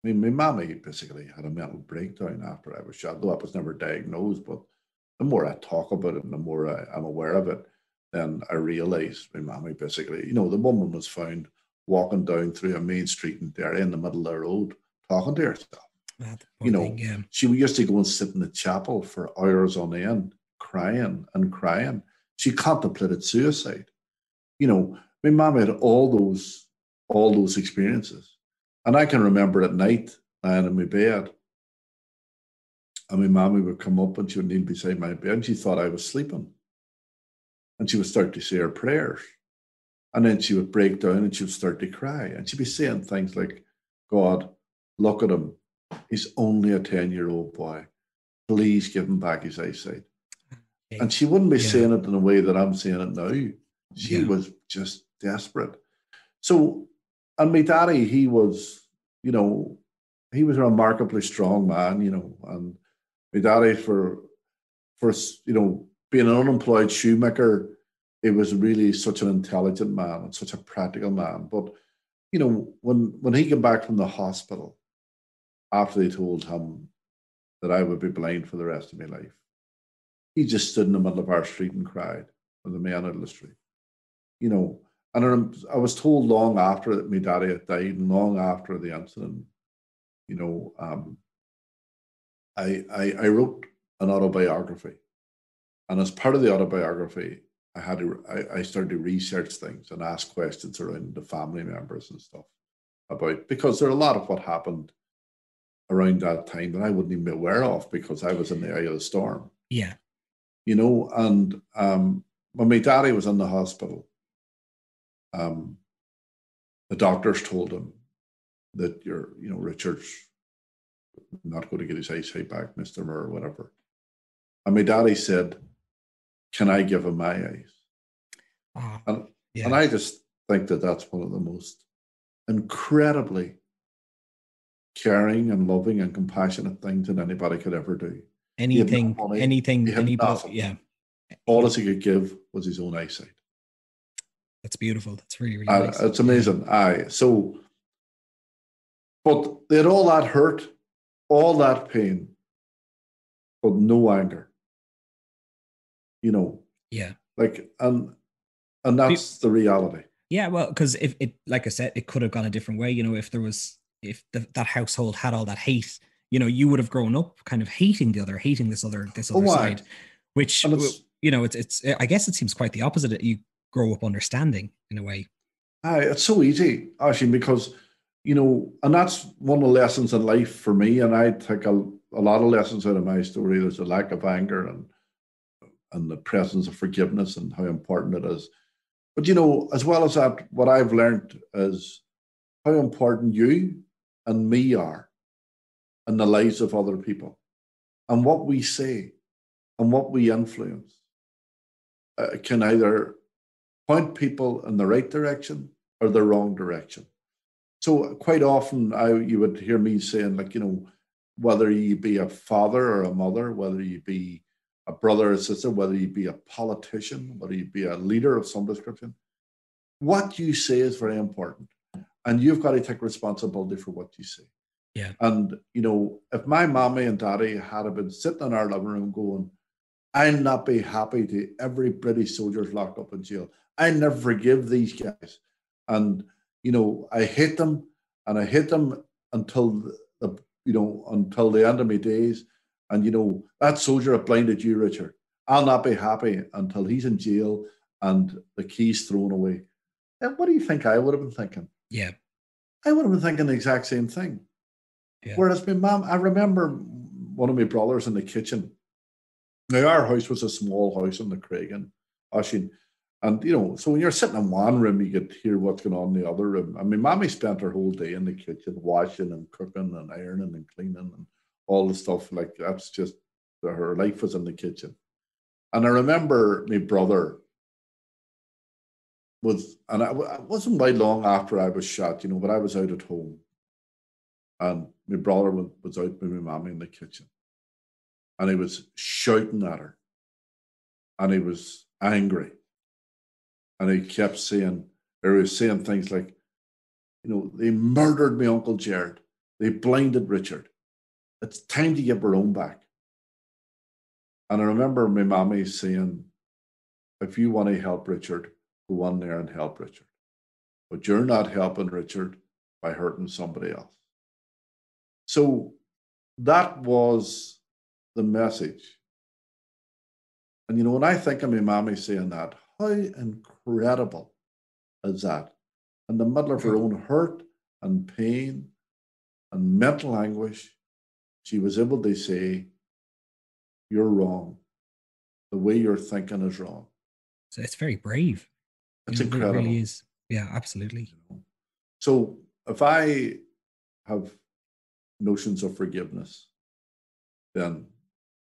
I mean, my mommy basically had a mental breakdown after I was shot, though I was never diagnosed. But the more I talk about it and the more I'm aware of it, then I realised my mommy basically, the woman was found walking down through a main street in Derry in the middle of the road, talking to herself. She used to go and sit in the chapel for hours on end, crying and crying. She contemplated suicide. My mom had all those experiences. And I can remember at night, lying in my bed, and my mommy would come up and she would kneel beside my bed, and she thought I was sleeping. And she would start to say her prayers. And then she would break down and she would start to cry. And she'd be saying things like, God, look at him. He's only a 10-year-old boy. Please give him back his eyesight. Okay. And she wouldn't be saying it in a way that I'm saying it now. She was just desperate. So, and my daddy, he was a remarkably strong man, and my daddy for being an unemployed shoemaker, he was really such an intelligent man and such a practical man. But, when he came back from the hospital after they told him that I would be blind for the rest of my life, he just stood in the middle of our street and cried with the men out of the street, And I was told long after that my daddy had died, and long after the incident, I wrote an autobiography. And as part of the autobiography, I started to research things and ask questions around the family members and stuff because there are a lot of what happened around that time that I wouldn't even be aware of because I was in the eye of the storm. Yeah. And when my daddy was in the hospital, the doctors told him that Richard's not going to get his eyesight back, Mr. Moore, or whatever. And my daddy said, can I give him my eyes? And I just think that that's one of the most incredibly caring and loving and compassionate things that anybody could ever do. Anything. All that he could give was his own eyesight. That's beautiful. That's really, really nice. It's amazing. But they had all that hurt, all that pain, but no anger. Yeah. And that's the reality. Yeah, well, because if it, like I said, it could have gone a different way. If that household had all that hate, you would have grown up kind of hating this other side, which it's I guess it seems quite the opposite. That you grow up understanding in a way. It's so easy, actually, because and that's one of the lessons in life for me. And I take a lot of lessons out of my story. There's a lack of anger and the presence of forgiveness and how important it is. But, as well as that, what I've learned is how important you and me are in the lives of other people, and what we say and what we influence can either point people in the right direction or the wrong direction. So quite often you would hear me saying, like, whether you be a father or a mother, whether you be a brother or sister, whether you be a politician, whether you be a leader of some description, what you say is very important. And you've got to take responsibility for what you say. Yeah. And, if my mommy and daddy had been sitting in our living room going, I'll not be happy to every British soldier's locked up in jail. I never forgive these guys. And, I hate them, and I hate them until until the end of my days. And, that soldier that blinded you, Richard, I'll not be happy until he's in jail and the key's thrown away. And what do you think I would have been thinking? Yeah. I would have been thinking the exact same thing. Yeah. Whereas my mom, I remember one of my brothers in the kitchen. Now, our house was a small house in the Craigan, Oisin. And, so when you're sitting in one room, you could hear what's going on in the other room. I mean, Mommy spent her whole day in the kitchen, washing and cooking and ironing and cleaning and all the stuff. Like, that's just, her life was in the kitchen. And I remember my brother and it wasn't very long after I was shot, but I was out at home. And my brother was out with my mommy in the kitchen. And he was shouting at her. And he was angry. And he kept saying, or he was saying things like, they murdered my Uncle Jared. They blinded Richard. It's time to get our own back. And I remember my mommy saying, if you want to help Richard, go on there and help Richard. But you're not helping Richard by hurting somebody else. So that was the message. And when I think of my mommy saying that, how incredible is that? In the middle of her own hurt and pain and mental anguish, she was able to say, you're wrong. The way you're thinking is wrong. So it's very brave. It's incredible. It really is. Yeah, absolutely. So if I have notions of forgiveness, then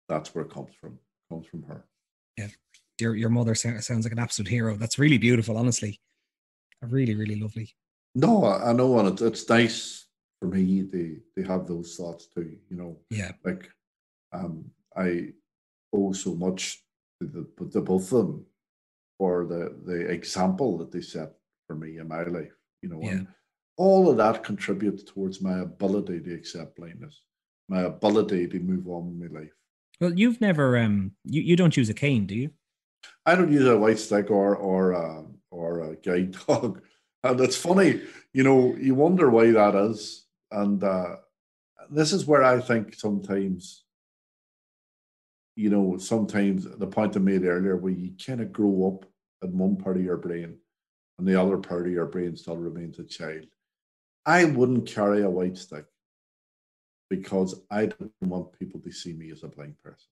that's where it comes from her. Yeah. Your mother sounds like an absolute hero. That's really beautiful, honestly. Really, really lovely. No, I know, and it's nice for me to have those thoughts too. Yeah. Like I owe so much to both of them for the example that they set for me in my life. And all of that contributes towards my ability to accept blindness, my ability to move on with my life. Well, you've never you don't use a cane, do you? I don't use a white stick or a guide dog. And it's funny, you wonder why that is. And this is where I think sometimes the point I made earlier, where you kind of grow up in one part of your brain and the other part of your brain still remains a child. I wouldn't carry a white stick because I don't want people to see me as a blind person.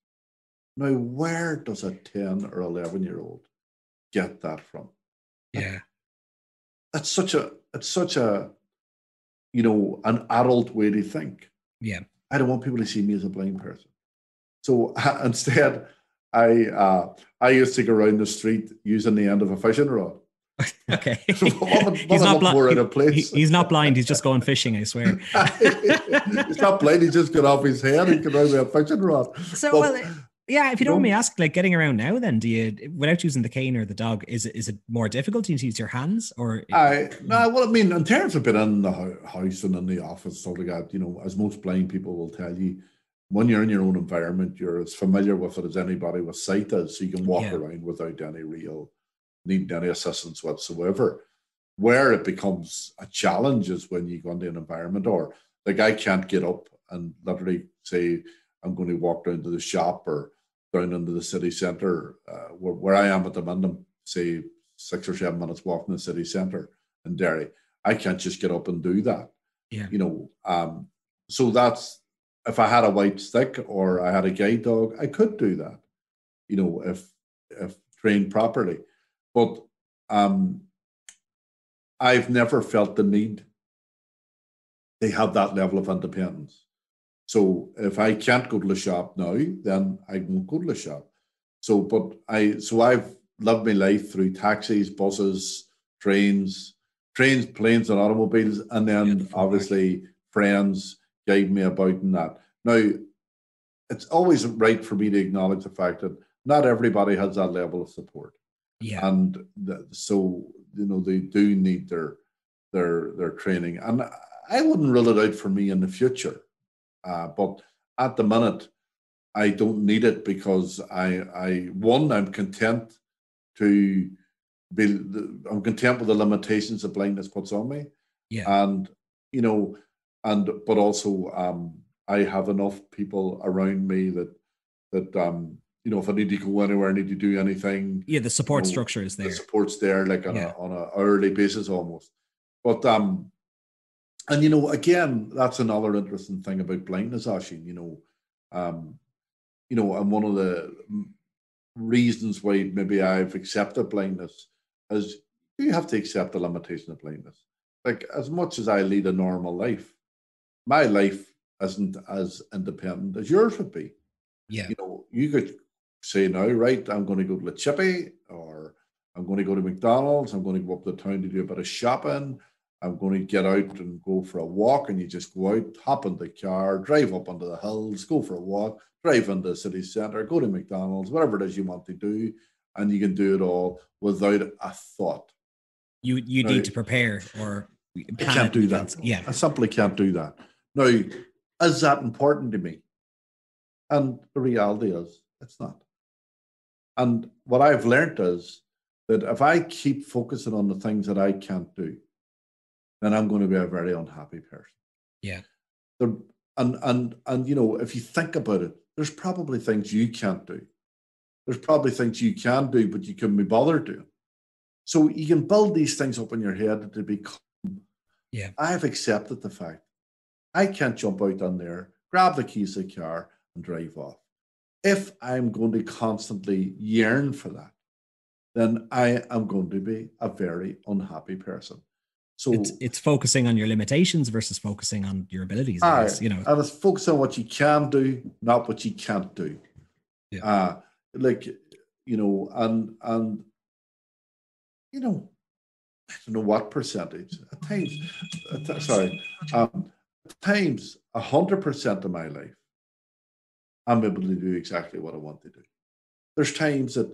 Now, where does a 10 or 11-year-old get that from? Yeah. It's such a an adult way to think. Yeah. I don't want people to see me as a blind person. So instead, I used to go around the street using the end of a fishing rod. Okay. He's not blind. He's not blind. He's just going fishing, I swear. He's not blind. He just got off his head and got around with a fishing rod. So, if you don't mind me asking, like, getting around now, then, do you, without using the cane or the dog, is it more difficult to use your hands? Or in terms of being in the house and in the office, stuff like that, as most blind people will tell you, when you're in your own environment, you're as familiar with it as anybody with sight is, so you can walk around without any real needing any assistance whatsoever. Where it becomes a challenge is when you go into an environment, or like, I can't get up and literally say I'm going to walk down to the shop or down into the city centre, where I am at the minute, say 6 or 7 minutes walk from the city centre in Derry. I can't just get up and do that. Yeah. So that's, if I had a white stick or I had a guide dog, I could do that. If if trained properly. But I've never felt the need to have that level of independence. So if I can't go to the shop now, then I won't go to the shop. So I've lived my life through taxis, buses, trains, planes, and automobiles, and then obviously friends guide me about in that. Now, it's always right for me to acknowledge the fact that not everybody has that level of support. Yeah. And so, they do need their training. And I wouldn't rule it out for me in the future. But at the minute, I don't need it because I'm content to I'm content with the limitations that blindness puts on me. Yeah. And, but also, I have enough people around me that if I need to go anywhere, I need to do anything. Yeah, the support structure is there. The support's there, like on a hourly basis almost. But and again, that's another interesting thing about blindness, Oisín. And one of the reasons why maybe I've accepted blindness is you have to accept the limitation of blindness. Like, as much as I lead a normal life, my life isn't as independent as yours would be. Yeah. You could say now, right, I'm going to go to the Chippy, or I'm going to go to McDonald's, I'm going to go up to town to do a bit of shopping, I'm going to get out and go for a walk, and you just go out, hop in the car, drive up onto the hills, go for a walk, drive into the city centre, go to McDonald's, whatever it is you want to do, and you can do it all without a thought. You need to prepare or plan. I can't do that. Yeah. I simply can't do that. Now, is that important to me? And the reality is, it's not. And what I've learned is that if I keep focusing on the things that I can't do, then I'm going to be a very unhappy person. Yeah. And if you think about it, there's probably things you can't do. There's probably things you can do, but you couldn't be bothered doing. So you can build these things up in your head to become. Yeah. I've accepted the fact I can't jump out on there, grab the keys of the car, and drive off. If I'm going to constantly yearn for that, then I am going to be a very unhappy person. So it's focusing on your limitations versus focusing on your abilities. I guess, and it's focusing on what you can do, not what you can't do. Yeah. And I don't know what percentage. At times, 100% of my life, I'm able to do exactly what I want to do. There's times that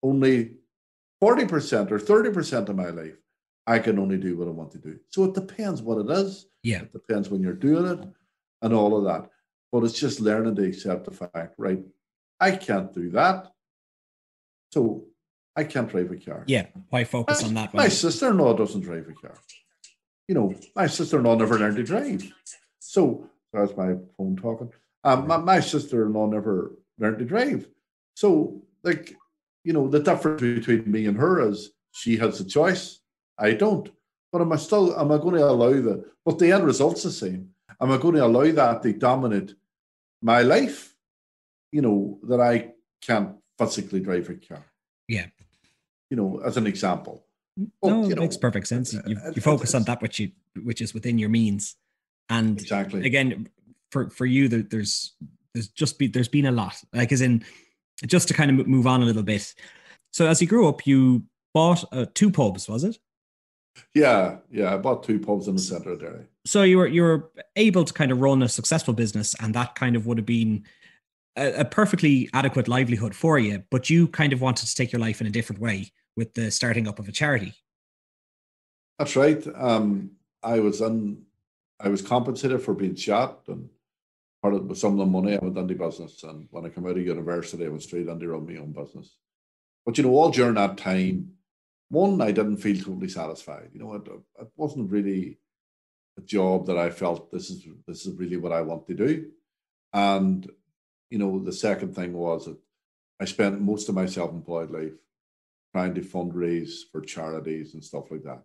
only 40% or 30% of my life, I can only do what I want to do. So it depends what it is. Yeah. It depends when you're doing it and all of that. But it's just learning to accept the fact, right? I can't do that. So I can't drive a car. Yeah. Why focus on that? My sister-in-law doesn't drive a car. My sister-in-law never learned to drive. So that's my phone talking. My sister-in-law never learned to drive. So, the difference between me and her is she has a choice. I don't. But am I going to allow but the end result's the same. Am I going to allow that to dominate my life? That I can't physically drive a car. Yeah. As an example. But, it makes perfect sense. You focus on that which is within your means. And exactly. Again, for you, there's been a lot. Like, as in, just to kind of move on a little bit. So as you grew up, you bought 2 pubs, was it? Yeah. I bought 2 pubs in the centre of Derry. So you were able to kind of run a successful business, and that kind of would have been a perfectly adequate livelihood for you, but you kind of wanted to take your life in a different way with the starting up of a charity. That's right. I was compensated for being shot, and part of some of the money I went into business. And when I came out of university, I went straight into running my own business. But all during that time, one, I didn't feel totally satisfied. It wasn't really a job that I felt this is really what I want to do. And the second thing was that I spent most of my self-employed life trying to fundraise for charities and stuff like that.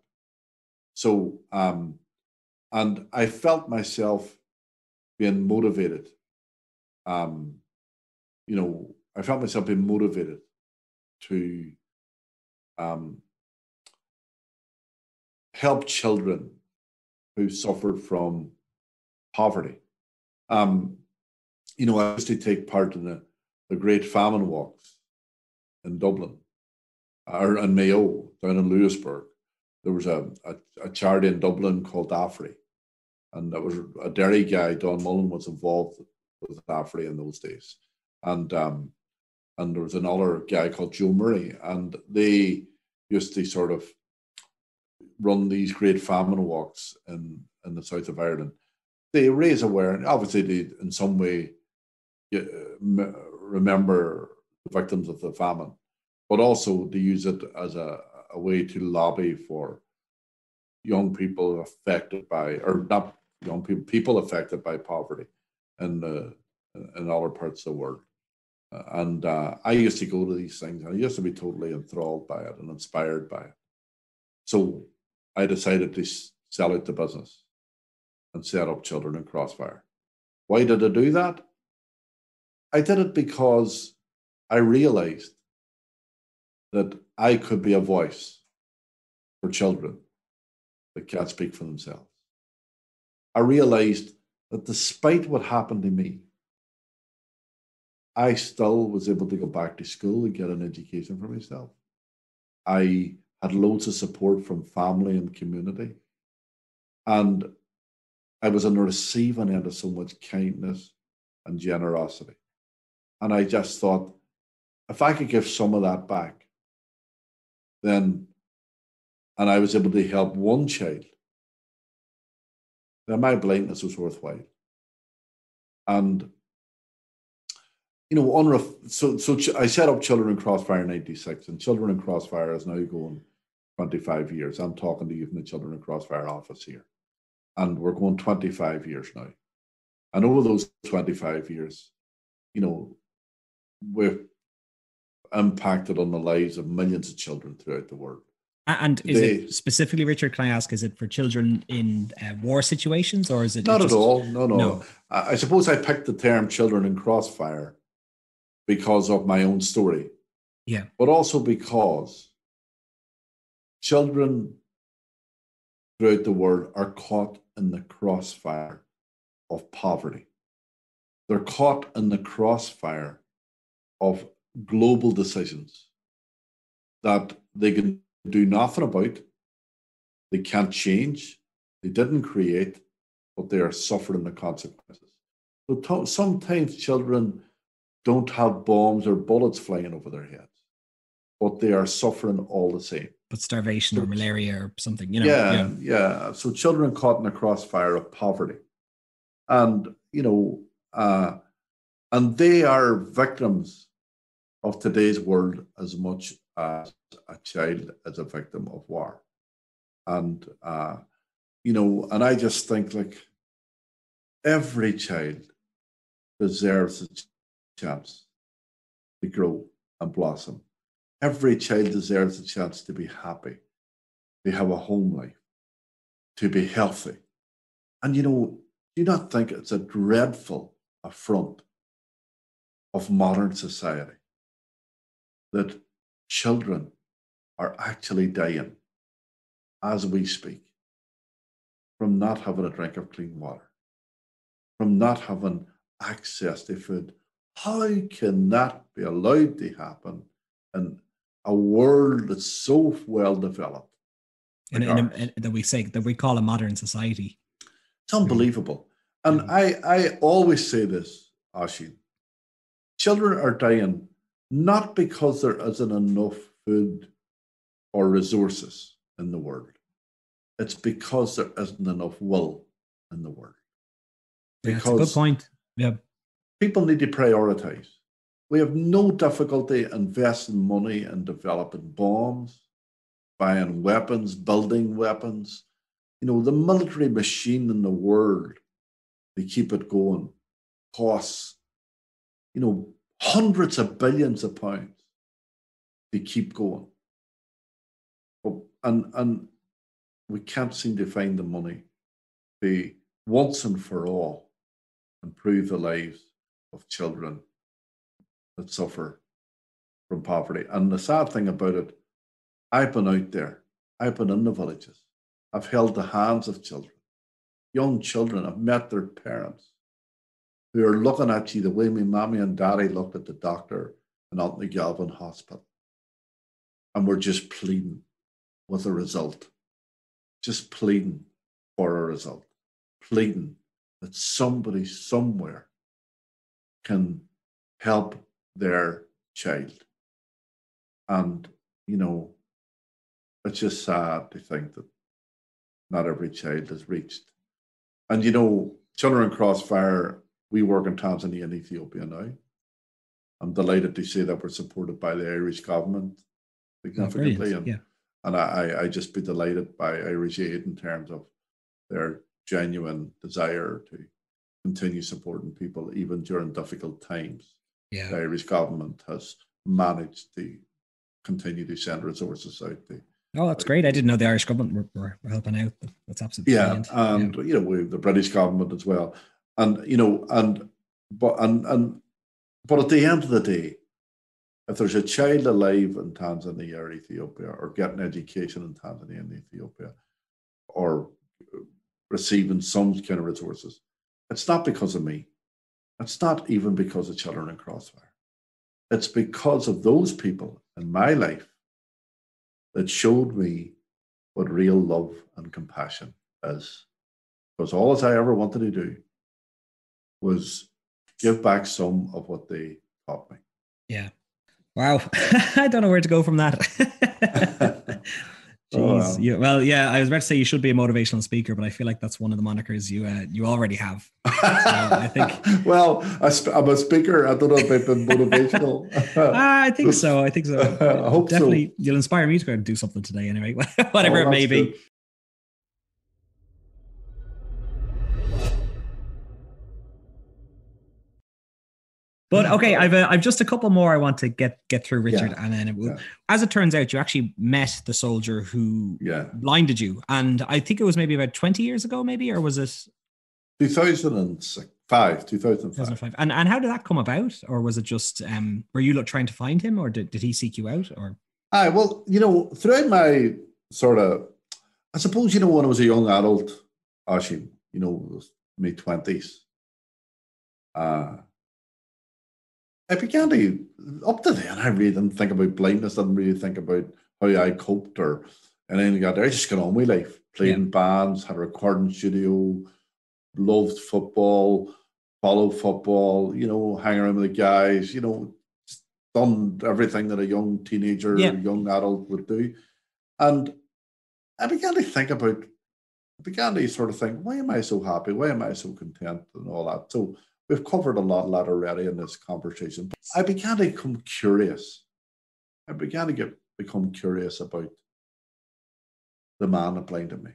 So, and I felt myself being motivated. I felt myself being motivated to um, help children who suffered from poverty. I used to take part in the Great Famine Walks in Dublin, or in Mayo, down in Lewisburg. There was a charity in Dublin called AFRI, and that was a dairy guy, Don Mullen, was involved with AFRI in those days. And there was another guy called Joe Murray, and they used to sort of run these Great Famine Walks in the south of Ireland. They raise awareness. Obviously, they in some way remember the victims of the famine, but also they use it as a way to lobby for young people affected by, or not young people affected by poverty in other parts of the world. And I used to go to these things, and I used to be totally enthralled by it and inspired by it. So I decided to sell out the business and set up Children in Crossfire. Why did I do that? I did it because I realized that I could be a voice for children that can't speak for themselves. I realized that despite what happened to me, I still was able to go back to school and get an education for myself. I had loads of support from family and community. And I was on the receiving end of so much kindness and generosity. And I just thought, if I could give some of that back, then, and I was able to help one child, then my blindness was worthwhile. And, so I set up Children in Crossfire in '96, and Children in Crossfire is now going 25 years. I'm talking to you from the Children in Crossfire office here. And we're going 25 years now. And over those 25 years, we've impacted on the lives of millions of children throughout the world. And is it specifically, Richard, can I ask, is it for children in war situations, or is it not at all? No. I suppose I picked the term Children in Crossfire because of my own story. Yeah. But also because children throughout the world are caught in the crossfire of poverty. They're caught in the crossfire of global decisions that they can do nothing about, they can't change, they didn't create, but they are suffering the consequences. So sometimes children don't have bombs or bullets flying over their heads, but they are suffering all the same. But starvation or malaria or something, Yeah. So children caught in the crossfire of poverty. And, and they are victims of today's world as much as a child as a victim of war. And, and I just think, like, every child deserves a chance to grow and blossom. Every child deserves a chance to be happy, to have a home life, to be healthy. And, do you not think it's a dreadful affront of modern society that children are actually dying as we speak from not having a drink of clean water, from not having access to food? How can that be allowed to happen in a world that's so well developed? And that we call a modern society. It's unbelievable. And I always say this, Oisín. Children are dying not because there isn't enough food or resources in the world. It's because there isn't enough will in the world. That's a good point. Yeah. People need to prioritize. We have no difficulty investing money in developing bombs, buying weapons, building weapons. The military machine in the world, to keep it going, costs, hundreds of billions of pounds to keep going. And we can't seem to find the money to once and for all improve the lives of children that suffer from poverty. And the sad thing about it, I've been out there, I've been in the villages, I've held the hands of children, young children, I've met their parents who are looking at you the way my mommy and daddy looked at the doctor in Anthony Galvin Hospital. And we're just pleading with a result, just pleading for a result, pleading that somebody somewhere can help their child. And, it's just sad to think that not every child is reached. And, Children Crossfire, we work in Tanzania and Ethiopia now. I'm delighted to say that we're supported by the Irish government significantly. And I just be delighted by Irish Aid in terms of their genuine desire to continue supporting people even during difficult times. Yeah. The Irish government has managed to continue to send resources out. Oh, that's great. I didn't know the Irish government were helping out. That's absolutely brilliant. And we have the British government as well. And but at the end of the day, if there's a child alive in Tanzania or Ethiopia, or getting education in Tanzania and Ethiopia, or receiving some kind of resources, it's not because of me. It's not even because of Children in Crossfire. It's because of those people in my life that showed me what real love and compassion is. Because all I ever wanted to do was give back some of what they taught me. Yeah. Wow. I don't know where to go from that. Jeez. I was about to say you should be a motivational speaker, but I feel like that's one of the monikers you already have. So I think. Well, I'm a speaker. I don't know if I've been motivational. I think so. I hope definitely. So. You'll inspire me to go and do something today anyway, whatever it may be. But okay, I've just a couple more I want to get through, Richard, and then as it turns out, you actually met the soldier who blinded you, and I think it was maybe about 20 years ago, maybe, or was it 2005? And how did that come about, or was it just were you trying to find him, or did he seek you out, or? Well, throughout my sort of, I suppose when I was a young adult, Oisin, mid-20s. I began to, up to then, I really didn't think about blindness, didn't really think about how I coped or anything like that. I just got on with life, played in bands, had a recording studio, loved football, followed football, hang around with the guys, done everything that a young teenager, young adult would do. And I began to sort of think, why am I so happy? Why am I so content and all that? So we've covered a lot already in this conversation. But I began to become curious. I began to become curious about the man that blinded me.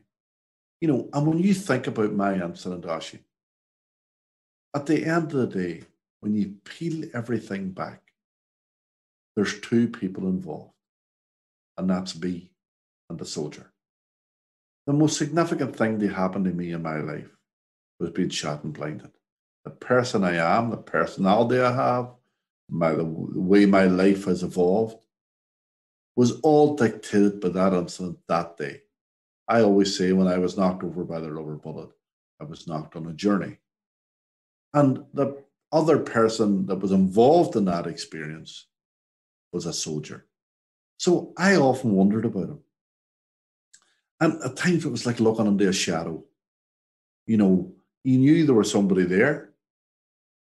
And when you think about my incident, Oisin, at the end of the day, when you peel everything back, there's two people involved, and that's me and the soldier. The most significant thing that happened to me in my life was being shot and blinded. The person I am, the personality I have, the way my life has evolved, was all dictated by that incident that day. I always say when I was knocked over by the rubber bullet, I was knocked on a journey. And the other person that was involved in that experience was a soldier. So I often wondered about him. And at times it was like looking into a shadow. You knew there was somebody there,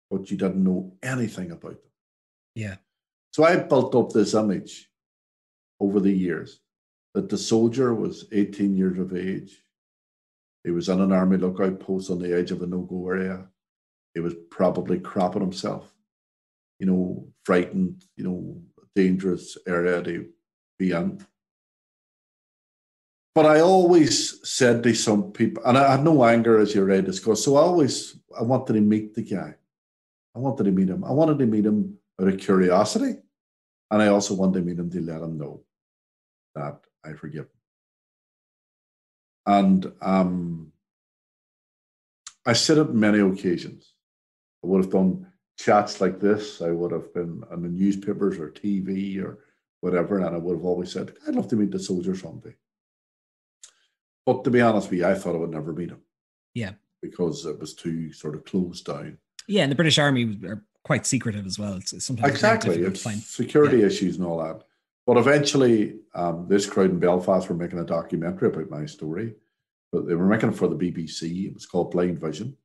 but you didn't know anything about them. Yeah. So I built up this image over the years that the soldier was 18 years of age. He was in an army lookout post on the edge of a no-go area. He was probably crapping himself, frightened, dangerous area to be in. But I always said to some people, and I had no anger, as you already discussed, so I wanted to meet the guy. I wanted to meet him. I wanted to meet him out of curiosity, and I also wanted to meet him to let him know that I forgive him. And I said it on many occasions. I would have done chats like this, I would have been on the newspapers or TV or whatever, and I would have always said, I'd love to meet the soldier someday. But to be honest with you, I thought I would never meet him. Yeah. Because it was too sort of closed down. Yeah, and the British Army are quite secretive as well. It's sometimes exactly. very difficult It's to find security issues and all that. But eventually, this crowd in Belfast were making a documentary about my story. But they were making it for the BBC. It was called Blind Vision.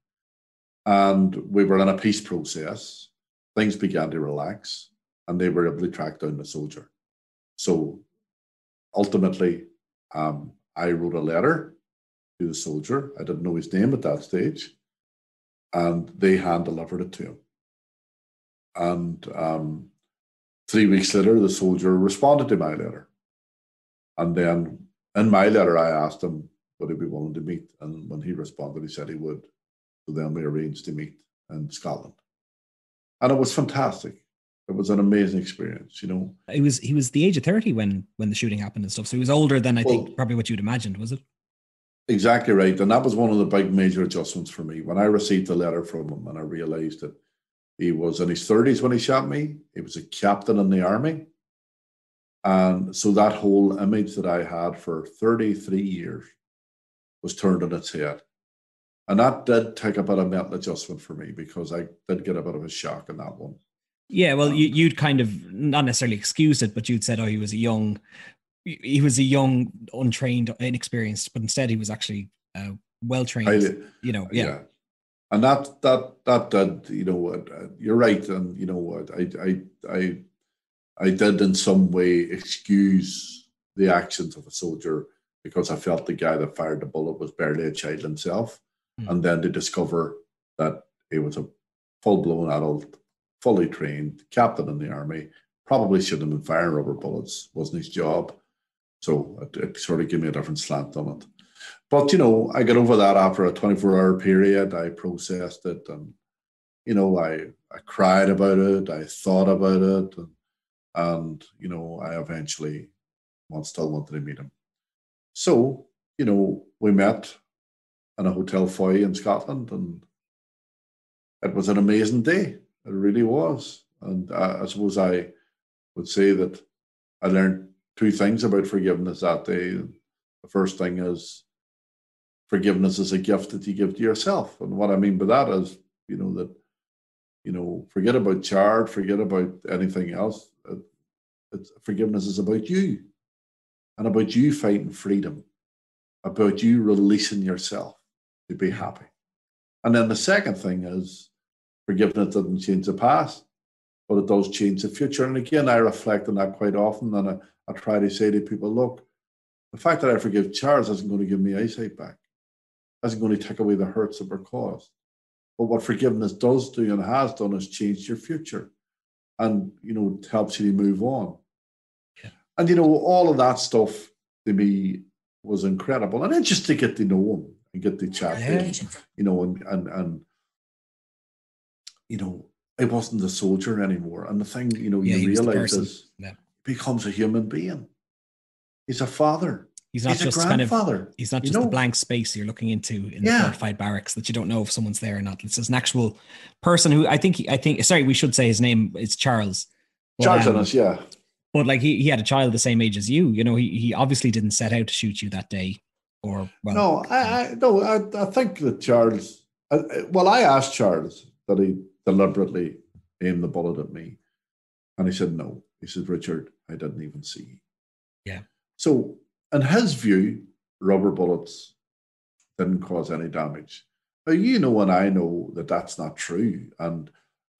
And we were in a peace process. Things began to relax, and they were able to track down the soldier. So ultimately, I wrote a letter to the soldier. I didn't know his name at that stage. And they hand-delivered it to him. And 3 weeks later, the soldier responded to my letter. And then in my letter, I asked him, would he be willing to meet? And when he responded, he said he would. So then we arranged to meet in Scotland. And it was fantastic. It was an amazing experience, you know. He was the age of 30 when the shooting happened and stuff. So he was older than I think probably what you'd imagined, was it? Exactly right. And that was one of the big major adjustments for me. When I received the letter from him and I realized that he was in his 30s when he shot me, he was a captain in the army. And so that whole image that I had for 33 years was turned on its head. And that did take a bit of mental adjustment for me because I did get a bit of a shock in that one. Yeah, well, you'd kind of not necessarily excused it, but you'd said, oh, he was a young, untrained, inexperienced, but instead he was actually well trained. Yeah. And that did, you know, you're right, and you know what, I did in some way excuse the actions of a soldier because I felt the guy that fired the bullet was barely a child himself, and then to discover that he was a full-blown adult, fully trained captain in the army, probably shouldn't have been firing rubber bullets, wasn't his job. So it sort of gave me a different slant on it. But, you know, I got over that after a 24-hour period. I processed it and, you know, I cried about it. I thought about it. And you know, I eventually still wanted to meet him. So, you know, we met in a hotel foyer in Scotland and it was an amazing day. It really was. And I suppose I would say that I learned two things about forgiveness that day. The first thing is forgiveness is a gift that you give to yourself. And what I mean by that is, you know, that, you know, forget about Chard, forget about anything else. Forgiveness is about you and about you fighting freedom, about you releasing yourself to be happy. And then the second thing is forgiveness doesn't change the past, but it does change the future. And again, I reflect on that quite often. And I try to say to people, look, the fact that I forgive Charles isn't going to give me eyesight back, isn't going to take away the hurts that were caused. But what forgiveness does do and has done is change your future and, you know, it helps you to move on. Yeah. And, you know, all of that stuff to me was incredible. And then just to get to know him and get to chat to him, you know, and you know, I wasn't a soldier anymore. And the thing, you know, you realize is he becomes a human being. He's a father. He's not just kind of, he's not just the blank space you're looking into in the fortified barracks that you don't know if someone's there or not. It's just an actual person who I think, sorry, we should say his name is Charles. Charles Ennis, yeah. But like he had a child the same age as you, you know, he obviously didn't set out to shoot you that day or, well. No, I think that Charles, I asked Charles that he deliberately aimed the bullet at me. And he said, no. He said, Richard, I didn't even see you. Yeah. So, in his view, rubber bullets didn't cause any damage. Now, you know, and I know that that's not true. And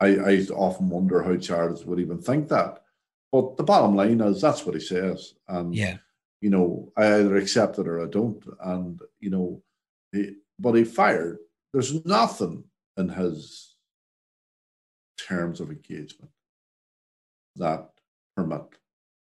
I often wonder how Charles would even think that. But the bottom line is that's what he says. And, you know, I either accept it or I don't. And, you know, but he fired. There's nothing in his terms of engagement that permit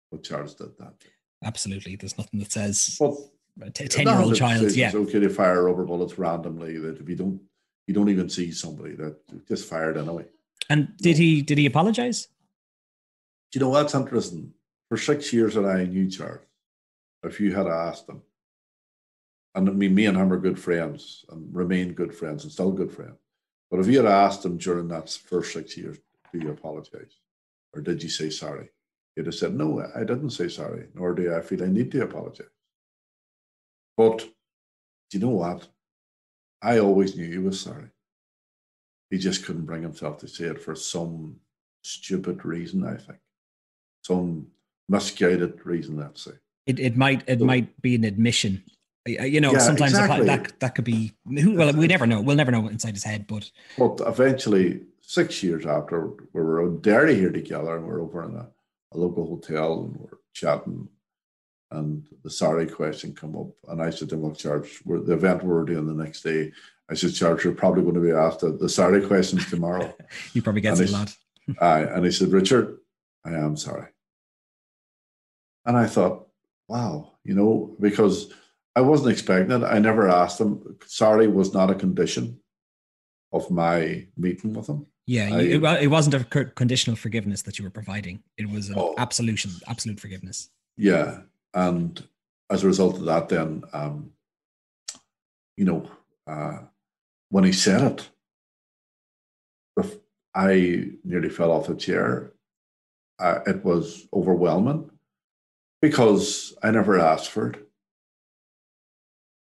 what Charles did that day. Absolutely. There's nothing that says a 10-year-old child. It's okay to fire rubber bullets randomly. That if you don't even see somebody that just fired anyway. And did he apologize? You know, that's interesting. For 6 years that I knew Charles, if you had asked him, and I mean, me and him are good friends and remain good friends and still good friends. But if you had asked him during that first 6 years, do you apologize? Or did you say sorry? He'd have said, no, I didn't say sorry, nor do I feel I need to apologize. But do you know what? I always knew he was sorry. He just couldn't bring himself to say it for some stupid reason, I think. Some misguided reason, let's say. It might be an admission. Yeah, sometimes exactly. that could be. Well, we never know. We'll never know inside his head. But eventually, 6 years after, we were in Derry here together, and we're over in a local hotel, and we're chatting, and the sorry question come up, and I said to him, "Look, George, the event we were doing the next day." I said, "George, you're probably going to be asked the sorry questions tomorrow." You probably get it a lot. And he said, "Richard, I am sorry." And I thought, wow, because I wasn't expecting it. I never asked him. Sorry was not a condition of my meeting with him. Yeah, it wasn't a conditional forgiveness that you were providing. It was an absolute forgiveness. Yeah, and as a result of that, then, when he said it, I nearly fell off the chair. It was overwhelming because I never asked for it,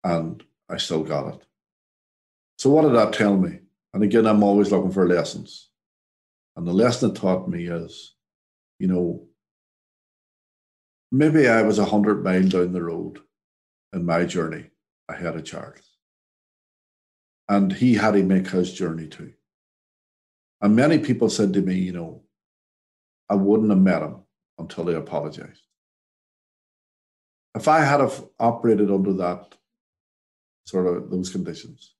and I still got it. So what did that tell me? And again, I'm always looking for lessons. And the lesson it taught me is, maybe I was 100 miles down the road in my journey ahead of Charles. And he had to make his journey too. And many people said to me, I wouldn't have met him until he apologized. If I had have operated under that those conditions,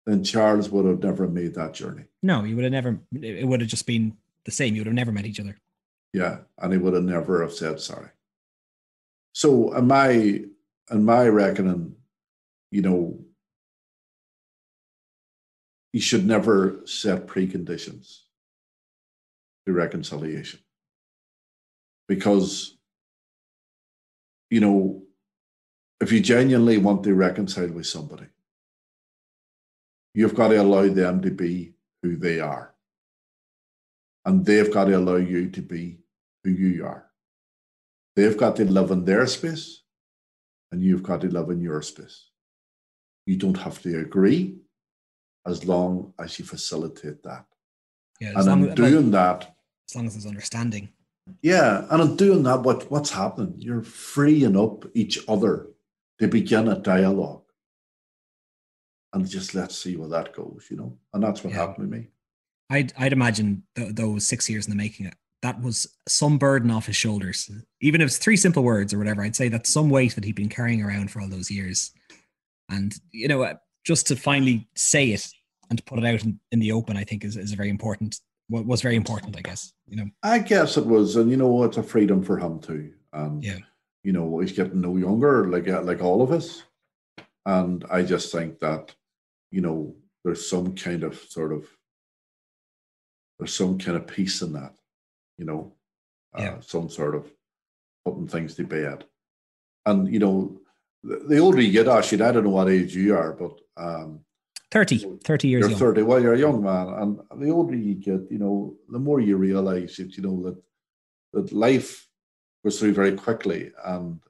then Charles would have never made that journey. No, he would have never. It would have just been the same. You would have never met each other. Yeah, and he would have never have said sorry. So, in my reckoning, you should never set preconditions to reconciliation, because if you genuinely want to reconcile with somebody, you've got to allow them to be who they are. And they've got to allow you to be who you are. They've got to live in their space, and you've got to live in your space. You don't have to agree, as long as you facilitate that. Yeah, and in doing that, as long as there's understanding. Yeah, and in doing that, what's happening? You're freeing up each other to begin a dialogue. And just let's see where that goes, And that's what happened to me. I'd imagine those 6 years in the making, that was some burden off his shoulders. Even if it's 3 simple words or whatever, I'd say that's some weight that he'd been carrying around for all those years. And, just to finally say it and to put it out in the open, I think is a very important, was very important, I guess, I guess it was, and it's a freedom for him too. And, he's getting no younger, like all of us. And I just think that, there's some kind of peace in that, some sort of putting things to bed. And, the older you get, actually, I don't know what age you are, but 30 years you're young. 30. Well, you're a young man. And the older you get, the more you realize that, that life goes through very quickly. And,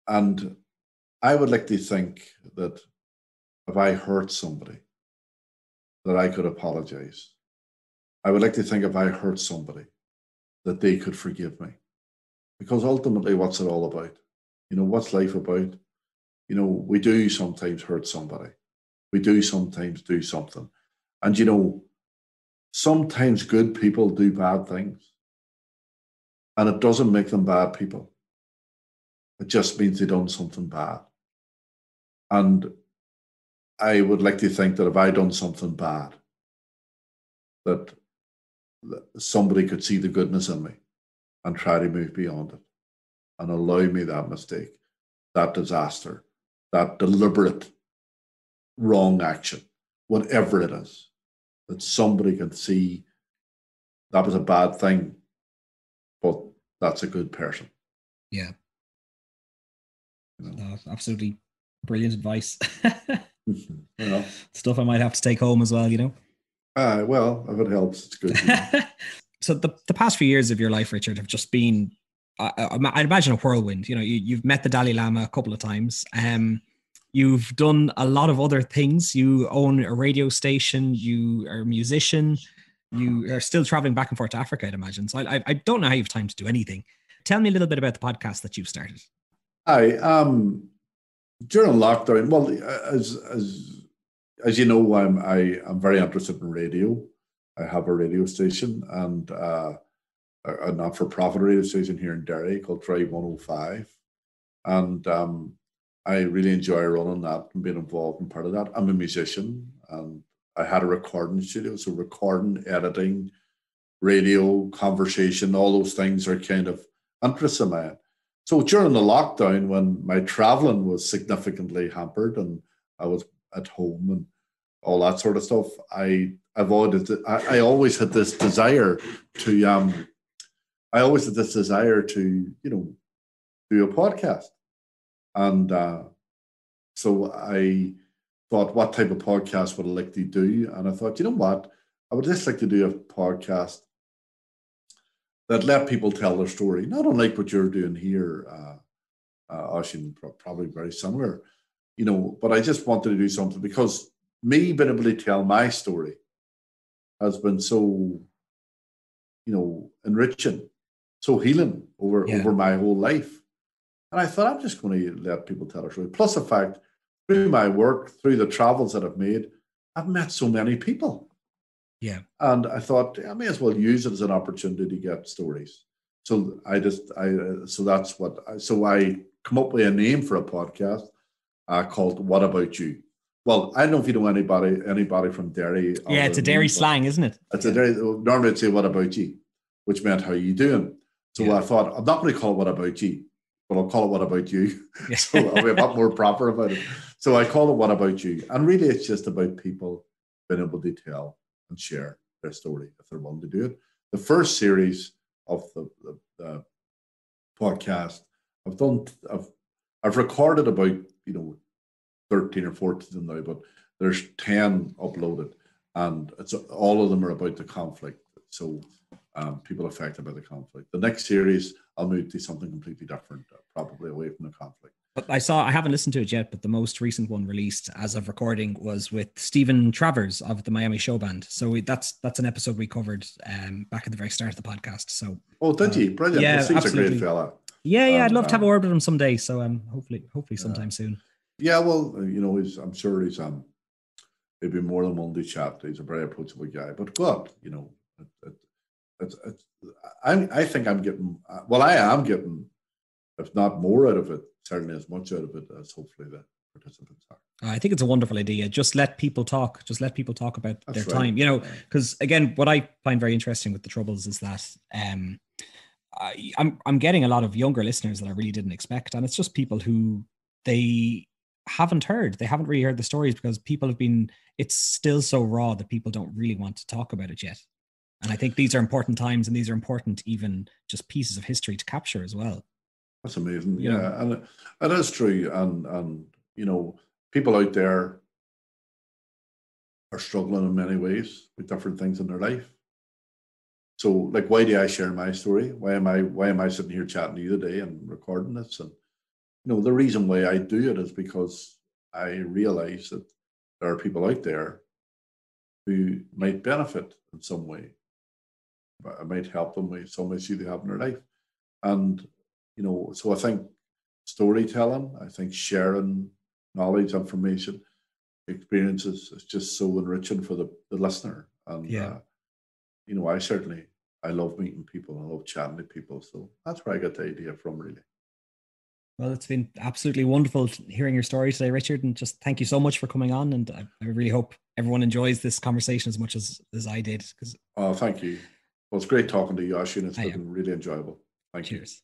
and I would like to think that if I hurt somebody, that I could apologize. I would like to think if I hurt somebody, that they could forgive me. Because ultimately, what's it all about? What's life about? We do sometimes hurt somebody. We do sometimes do something. And, sometimes good people do bad things. And it doesn't make them bad people. It just means they've done something bad. And I would like to think that if I done something bad, that somebody could see the goodness in me and try to move beyond it and allow me that mistake, that disaster, that deliberate wrong action, whatever it is, that somebody can see that was a bad thing, but that's a good person. Yeah. Absolutely brilliant advice. Well, Stuff I might have to take home as well, you know. well, if it helps, it's good. So the past few years of your life, Richard, have just been, I'd imagine, a whirlwind. You know, you've met the Dalai Lama a couple of times. You've done a lot of other things. You own a radio station. You are a musician. You are still traveling back and forth to Africa, I'd imagine. So I don't know how you have time to do anything. Tell me a little bit about the podcast that you've started. I during lockdown. Well, as you know, I'm very interested in radio. I have a radio station and a not-for-profit radio station here in Derry called Drive 105, and I really enjoy running that and being involved in part of that. I'm a musician, and I had a recording studio, so recording, editing, radio, conversation, all those things are kind of interests of mine. So during the lockdown, when my traveling was significantly hampered and I was at home and all that sort of stuff, I always had this desire to do a podcast. And so I thought, what type of podcast would I like to do? And I thought, you know what? I would just like to do a podcast that let people tell their story, not unlike what you're doing here, Oisin, probably very similar, but I just wanted to do something because me being able to tell my story has been so, enriching, so healing over my whole life. And I thought, I'm just going to let people tell their story. Plus the fact, through my work, through the travels that I've made, I've met so many people. Yeah. And I thought I may as well use it as an opportunity to get stories. So I come up with a name for a podcast called What About You? Well, I don't know if you know anybody from Derry. Yeah, it's a Derry slang, isn't it? It's a Derry. Normally I'd say What About You, which meant how you doing. So I thought, I'm not going to call it What About You, but I'll call it What About You. So I'll be a lot more proper about it. So I call it What About You? And really it's just about people being able to tell and share their story if they're willing to do it. The first series of the podcast I've recorded about 13 or 14 now, but there's 10 uploaded, and it's all of them are about the conflict. So people affected by the conflict. The next series I'll move to something completely different, probably away from the conflict. But I haven't listened to it yet, but the most recent one released as of recording was with Stephen Travers of the Miami Show Band. So that's an episode we covered back at the very start of the podcast. So did you? Brilliant. Yeah, well, seems absolutely. A great fella. Yeah, I'd love to have a word with him someday. So hopefully sometime soon. Yeah, well, I'm sure he'd be more than willing to chat. He's a very approachable guy. But God, I think I'm getting. Well, I am getting, if not more out of it, certainly as much out of it as hopefully the participants are. I think it's a wonderful idea. Just let people talk. Just let people talk about their right. time. Because again, what I find very interesting with the Troubles is that I'm getting a lot of younger listeners that I really didn't expect, and it's just people who they haven't heard. They haven't really heard the stories because people have been. It's still so raw that people don't really want to talk about it yet. And I think these are important times, and these are important, even just pieces of history to capture as well. That's amazing. Yeah, and it is true. And people out there are struggling in many ways with different things in their life. So, like, why do I share my story? Why am I sitting here chatting to you today and recording this? And the reason why I do it is because I realize that there are people out there who might benefit in some way. I might help them with some issue they have in their life. And, so I think storytelling, I think sharing knowledge, information, experiences is just so enriching for the listener. And, I love meeting people. I love chatting to people. So that's where I got the idea from, really. Well, it's been absolutely wonderful hearing your story today, Richard. And just thank you so much for coming on. And I really hope everyone enjoys this conversation as much as I did. Oh, thank you. Well, it's great talking to you, Oisin. It's been really enjoyable. Thank you. Cheers.